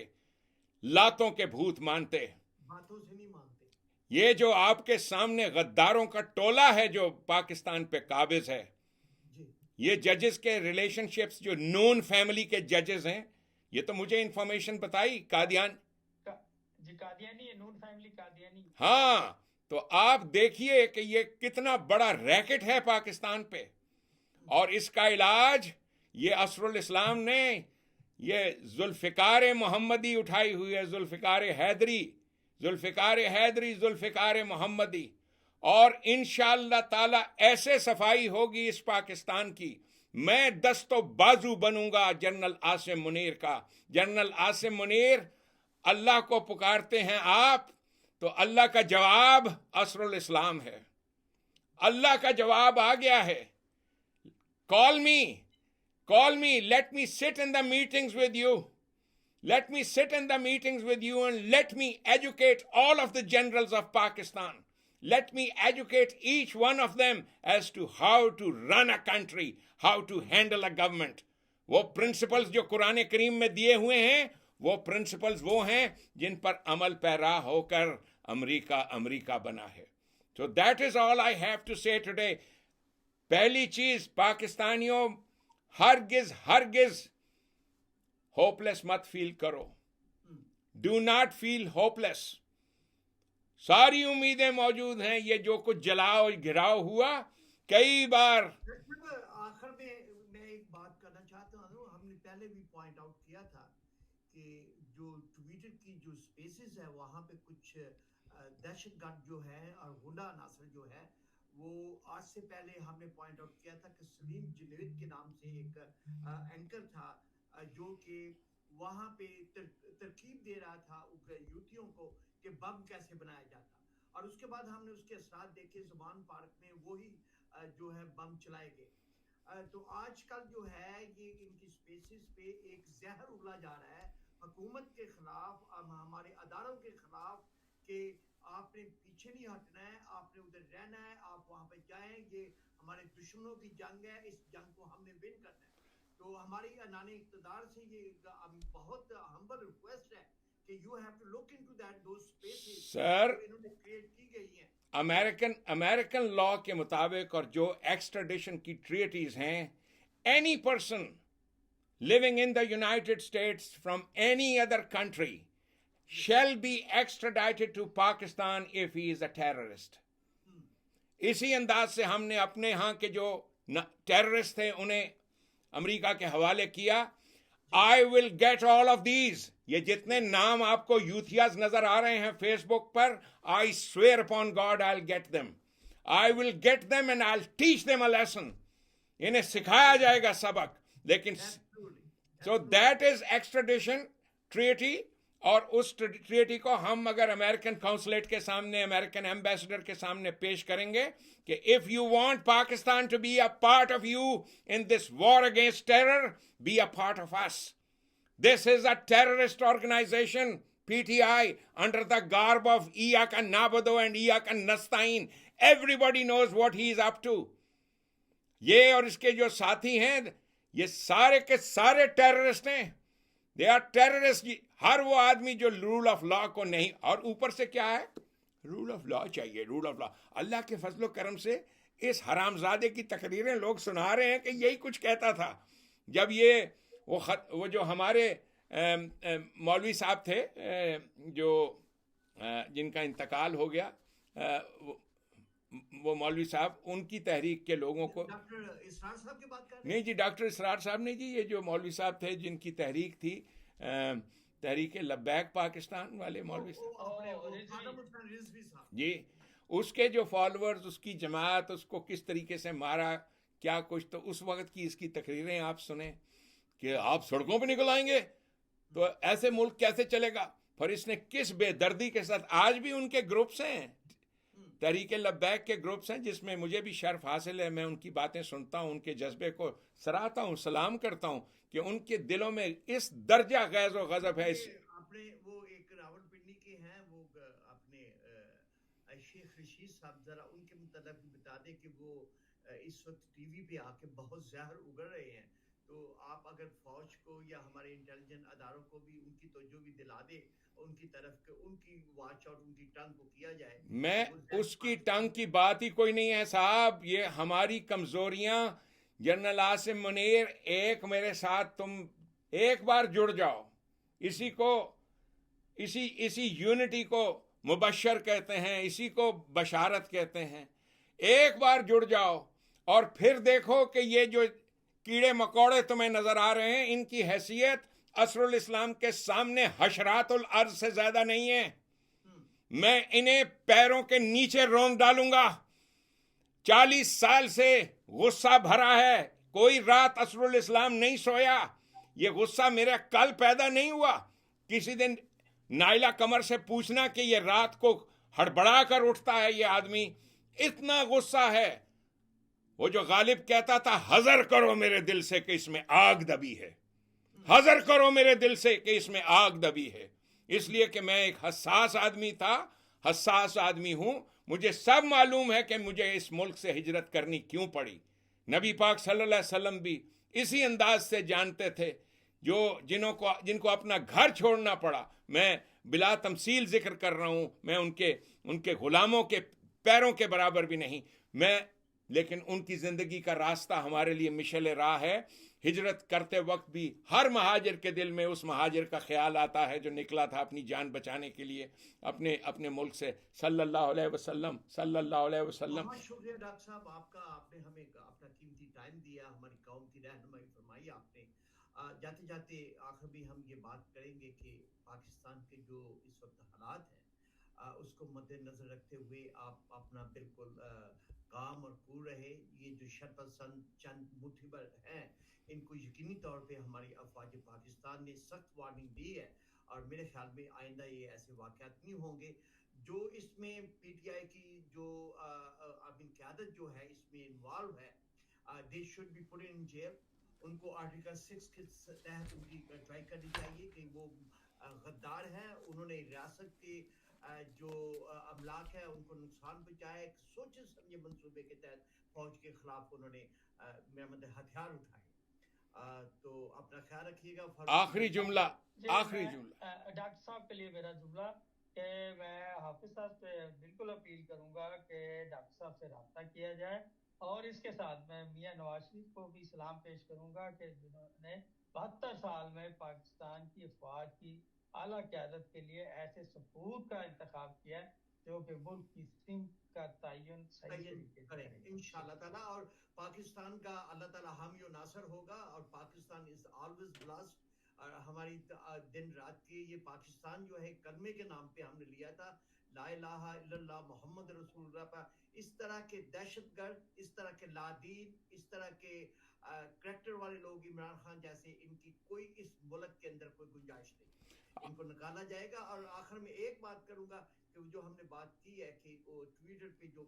लातों के भूत मानते, बातों से नहीं मानते। ये जो आपके सामने गद्दारों का टोला है जो पाकिस्तान पे काबिज है, ये जजेस के रिलेशनशिप्स, जो नून फैमिली के जजेस हैं, ये तो मुझे इंफॉर्मेशन बताई, कादियानी है, नून फैमिली कादियानी। हाँ, तो आप देखिए कि ये कितना बड़ा रैकेट है पाकिस्तान पे। और इसका इलाज ये असरुल इस्लाम ने, ये जुल्फिकार मोहम्मदी उठाई हुई है, जुल्फिकार हैदरी, मोहम्मदी। और इंशाअल्लाह ताला ऐसे सफाई होगी इस पाकिस्तान की, मैं दस्तो बाजू बनूंगा जनरल आसिम मुनीर का। जनरल आसिम मुनीर, अल्लाह को पुकारते हैं आप, तो अल्लाह का जवाब असरुल इस्लाम है। अल्लाह का जवाब आ गया है। Call me, let me sit in the meetings with you. Let me sit in the meetings with you and let me educate all of the generals of Pakistan. Let me educate each one of them as to how to run a country, how to handle a government. वो principles जो कुरान करीम में दिए हुए हैं, वो principles वो हैं जिन पर अमल पैरा होकर अमेरिका बना है. So that is all I have to say today. पहली चीज, पाकिस्तानियों, हरगिज होपलेस मत फील करो. Do not feel hopeless. सारी उम्मीदें मौजूद हैं. ये जो कुछ जलाओ घिराव हुआ, कई बार. आखिर में मैं एक बात करना चाहता हूँ. हमने पहले भी पॉइंट आउट किया था कि जो ट्विटर की जो स्पेसेस है, वहाँ पे कुछ दहशतगर्द जो है और हुडा नासर जो है, वो आज से पहले हमने पॉइंट आउट किया था कि सलीम जुनैद के नाम से एक एंकर था जो कि वहाँ पे तरकीब दे रहा था यूथियों को कि बम कैसे बनाया जाता. और उसके बाद हमने उसके असरात देखे. ज़ुबान पार्क में वही जो है बम चलाए गए. तो आजकल जो है ये इनकी स्पेसेस पे एक जहर उगला जा रहा है हुकूमत के खिलाफ, हमारे अदारों के खिलाफ, कि आपने पीछे नहीं हटना है, आपने उधर रहना है, आप वहाँ पे जाएं. ये हमारे दुश्मनों की जंग है, इस जंग को हमने विन करना है. तो हमारी अनाने इक़्तिदार से ये बहुत हम्बल रिक्वेस्ट है कि you have to look into that those spaces sir. इन्होंने क्रिएट की गई हैं अमेरिकन लॉ के मुताबिक और जो एक्स्ट्राडिशन की ट्रीटीज हैं, any person living in the United states from any other country shall be extradited to Pakistan if he is a terrorist. इसी अंदाज से हमने अपने यहाँ के जो टेररिस्ट थे उन्हें अमेरिका के हवाले किया. I will get all of these. ये जितने नाम आपको यूथियाज नजर आ रहे हैं फेसबुक पर, I swear upon God I'll get them. I will get them and I'll teach them a lesson. इन्हें सिखाया जाएगा सबक. लेकिन so that is extradition treaty. और उस ट्रीटी को हम अगर अमेरिकन काउंसलेट के सामने, अमेरिकन एम्बेसडर के सामने पेश करेंगे कि if you want Pakistan to be a part of you in this war against terror, be a part of us. This is a terrorist organisation, PTI, under the garb of इयाक नाबदो and इयाक नस्ताइन. Everybody knows what he is up to. ये और इसके जो साथी हैं, ये सारे के सारे टेररिस्ट हैं. They are terrorist. हर वो आदमी जो रूल ऑफ लॉ को नहीं, और ऊपर से क्या है, रूल ऑफ लॉ चाहिए, रूल ऑफ लॉ. अल्लाह के फजलो करम से इस हरामजादे की तकरीरें लोग सुना रहे हैं कि यही कुछ कहता था जब ये वो जो हमारे मौलवी साहब थे जो जिनका इंतकाल हो गया, वो मौलवी साहब, उनकी तहरीक के लोगों को. डॉक्टर इसरार साहब की बात कर रहे हैं? नहीं जी, डॉक्टर इसरार साहब नहीं जी, ये जो मौलवी साहब थे जिनकी तहरीक थी, तहरीक लब्बैक पाकिस्तान वाले मौलवी साहब जी, उसके जो फॉलोअर्स, उसकी जमात उसको किस तरीके से मारा, क्या कुछ. तो उस वक्त की इसकी तकरीरें आप सुने कि आप सड़कों पे निकल आएंगे तो ऐसे मुल्क कैसे चलेगा. पर इसने किस बेदर्दी के साथ, आज भी उनके ग्रुप्स हैं, तहरीक लब्बैक के ग्रुप्स हैं जिसमें मुझे भी शर्फ हासिल है. मैं उनकी बातें सुनता हूँ, उनके जज्बे को सराहता हूँ, सलाम करता हूँ कि उनके दिलों में इस दर्जा गैज़ और गज़ब है. अपने वो एक रावलपिंडी के हैं, वो अपने शेख रशीद साहब, जरा उनके मुताबिक भी बता दें कि वो इस वक्त टीवी पे आके बहुत जहर उगल रहे हैं. तो आप अगर फौज को या हमारे इंटेलिजेंस अदारों को भी उनकी तवज्जो भी दिला दे उनकी तरफ के, उनकी वॉच आउट, उनकी टंग को किया जाए. मैं उसकी टंग की बात ही कोई नहीं है साहब. ये हमारी कमजोरियां. जनरल आसिम मुनीर, एक मेरे साथ तुम एक बार जुड़ जाओ. इसी यूनिटी को मुबशर कहते हैं, इसी को बशारत कहते हैं. एक बार जुड़ जाओ और फिर देखो कि ये जो कीड़े मकोड़े तुम्हें नजर आ रहे हैं, इनकी हैसियत असरुल इस्लाम के सामने हशरातुल अर्ज से ज्यादा नहीं है. मैं इन्हें पैरों के नीचे रोंद डालूंगा. 40 साल से गुस्सा भरा है. कोई रात असरुल इस्लाम नहीं सोया. ये गुस्सा मेरा कल पैदा नहीं हुआ. किसी दिन नाइला कमर से पूछना कि ये रात को हड़बड़ा कर उठता है ये आदमी. इतना गुस्सा है. वो जो गालिब कहता था, हजर करो मेरे दिल से कि इसमें आग दबी है. हजर करो मेरे दिल से कि इसमें आग दबी है। इसलिए कि मैं एक हसास आदमी था, हसास आदमी हूं। मुझे सब मालूम है कि मुझे इस मुल्क से हिजरत करनी क्यों पड़ी। नबी पाक सल्लल्लाहु अलैहि वसल्लम भी इसी अंदाज से जानते थे। जिनको अपना घर छोड़ना पड़ा, मैं बिला तमसील जिक्र कर रहा हूं, मैं उनके गुलामों के पैरों के बराबर भी नहीं मैं, लेकिन उनकी जिंदगी का रास्ता हमारे लिए मिशल राह है। हिजरत करते वक्त भी हर महाजिर के दिल में उस महाजिर का ख्याल आता है जो निकला था अपनी जान बचाने के लिए अपने मुल्क से। सल्लल्लाहु अलैहि वसल्लम, सल्लल्लाहु अलैहि वसल्लम। बहुत शुक्रिया डॉक्टर साहब आपका, आपने हमें अपना कीमती टाइम दिया, हमारी कौम की रहनुमाई फरमाई आपने। जाते जाते आखिर में हम ये बात करेंगे कि पाकिस्तान के जो इस वक्त हालात हैं उसको मद्देनजर रखते हुए आप अपना बिल्कुल काम और कूल रहे। ये जो शरपसंद चंद मुठीबर हैं, इनको यकीनी तौर पे हमारी अफवाज पाकिस्तान ने सख्त वार्निंग दी है, और मेरे ख्याल में आइंदा ये ऐसे वाक़यात नहीं होंगे। जो इसमें पीटीआई की जो क़यादत जो है इसमें इन्वॉल्व है, they should be put in jail. उनको आर्टिकल 6 के तहत उनकी ट्राई करनी चाहिए कि वो गद्दार हैं, उन्होंने रियासत के जो अमलाक है उनको नुकसान पहुंचाया। एक सोचे समझे मंसूबे के तहत फौज के खिलाफ उन्होंने हथियार उठाए। तो अपना ख्याल रखिएगा। आखिरी जुमला, आखिरी जुमला डॉक्टर साहब के लिए मेरा जुमला कि मैं हाफिज साहब से बिल्कुल अपील करूंगा कि डॉक्टर साहब से रब्ता किया जाए, और इसके साथ मैं मियां नवाज शरीफ को भी सलाम पेश करूंगा कि जिन्होंने 72 साल में पाकिस्तान की अफवाज की आला क़यादत के लिए ऐसे सपूत का इंतखाब किया जो कि मुल्क की सिम का तयन सही तरीके से करेंगे इंशाअल्लाह ताला। और पाकिस्तान का अल्लाह ताला हामी और नासर होगा, और पाकिस्तान इज ऑलवेज ब्लेस्ड। हमारी दिन रात की ये पाकिस्तान जो है कलमे के नाम पे हमने लिया था, ला इलाहा इल्लल्लाह मोहम्मद रसूलुल्लाह पर। इस तरह के दहशतगर्द, इस तरह के लादीन, इस तरह के करैक्टर वाले लोग, इमरान खान जैसे, इनकी कोई इस मुल्क के अंदर कोई गुंजाइश नहीं, इनको निकाला जाएगा। और आखिर में एक बात करूंगा कि जो हमने बात की है कि वो ट्विटर पे जो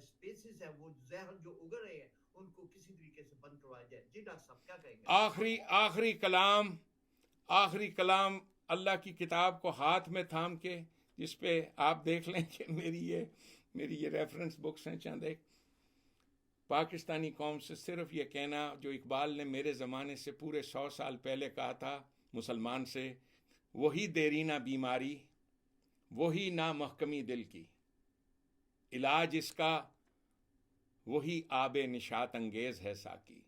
स्पेसेस है, वो जहर जो उग रहे हैं, उनको किसी तरीके से बंद करवाया जाए। जी डॉक्टर साहब क्या कहेंगे? आखिरी कलाम अल्लाह की किताब को हाथ में थाम के, जिस पे आप देख लें कि मेरी ये रेफरेंस बुक्स हैं चंद एक। पाकिस्तानी कौम से सिर्फ ये कहना जो इकबाल ने मेरे ज़माने से पूरे 100 साल पहले कहा था मुसलमान से, वही देरीना बीमारी, वही ना महकमी दिल की, इलाज इसका वही आबे निशात अंगेज है साकी।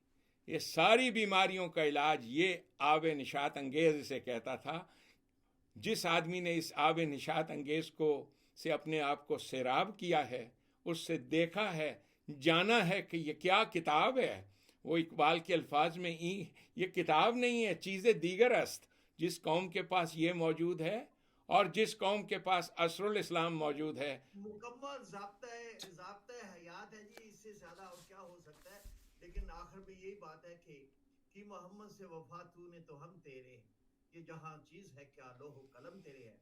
ये सारी बीमारियों का इलाज ये आबे निशात अंगेज इसे कहता था। जिस आदमी ने इस आबे निशात अंगेज को से अपने आप को सैराब किया है, उससे देखा है, जाना है कि ये क्या किताब है। वो इकबाल के अल्फाज में ये किताब नहीं है, चीज़ें दीगर अस्त। जिस कौम के पास ये मौजूद है और जिस कौम के पास असरुल इस्लाम मौजूद है, मुकम्मल ज़ाब्ता हयात है जी, इससे ज़्यादा और क्या हो सकता है। लेकिन आखिर में यही बात है कि मोहम्मद से वफा तूने तो हम तेरे, ये जहां चीज है क्या लोहो कलम तेरे है।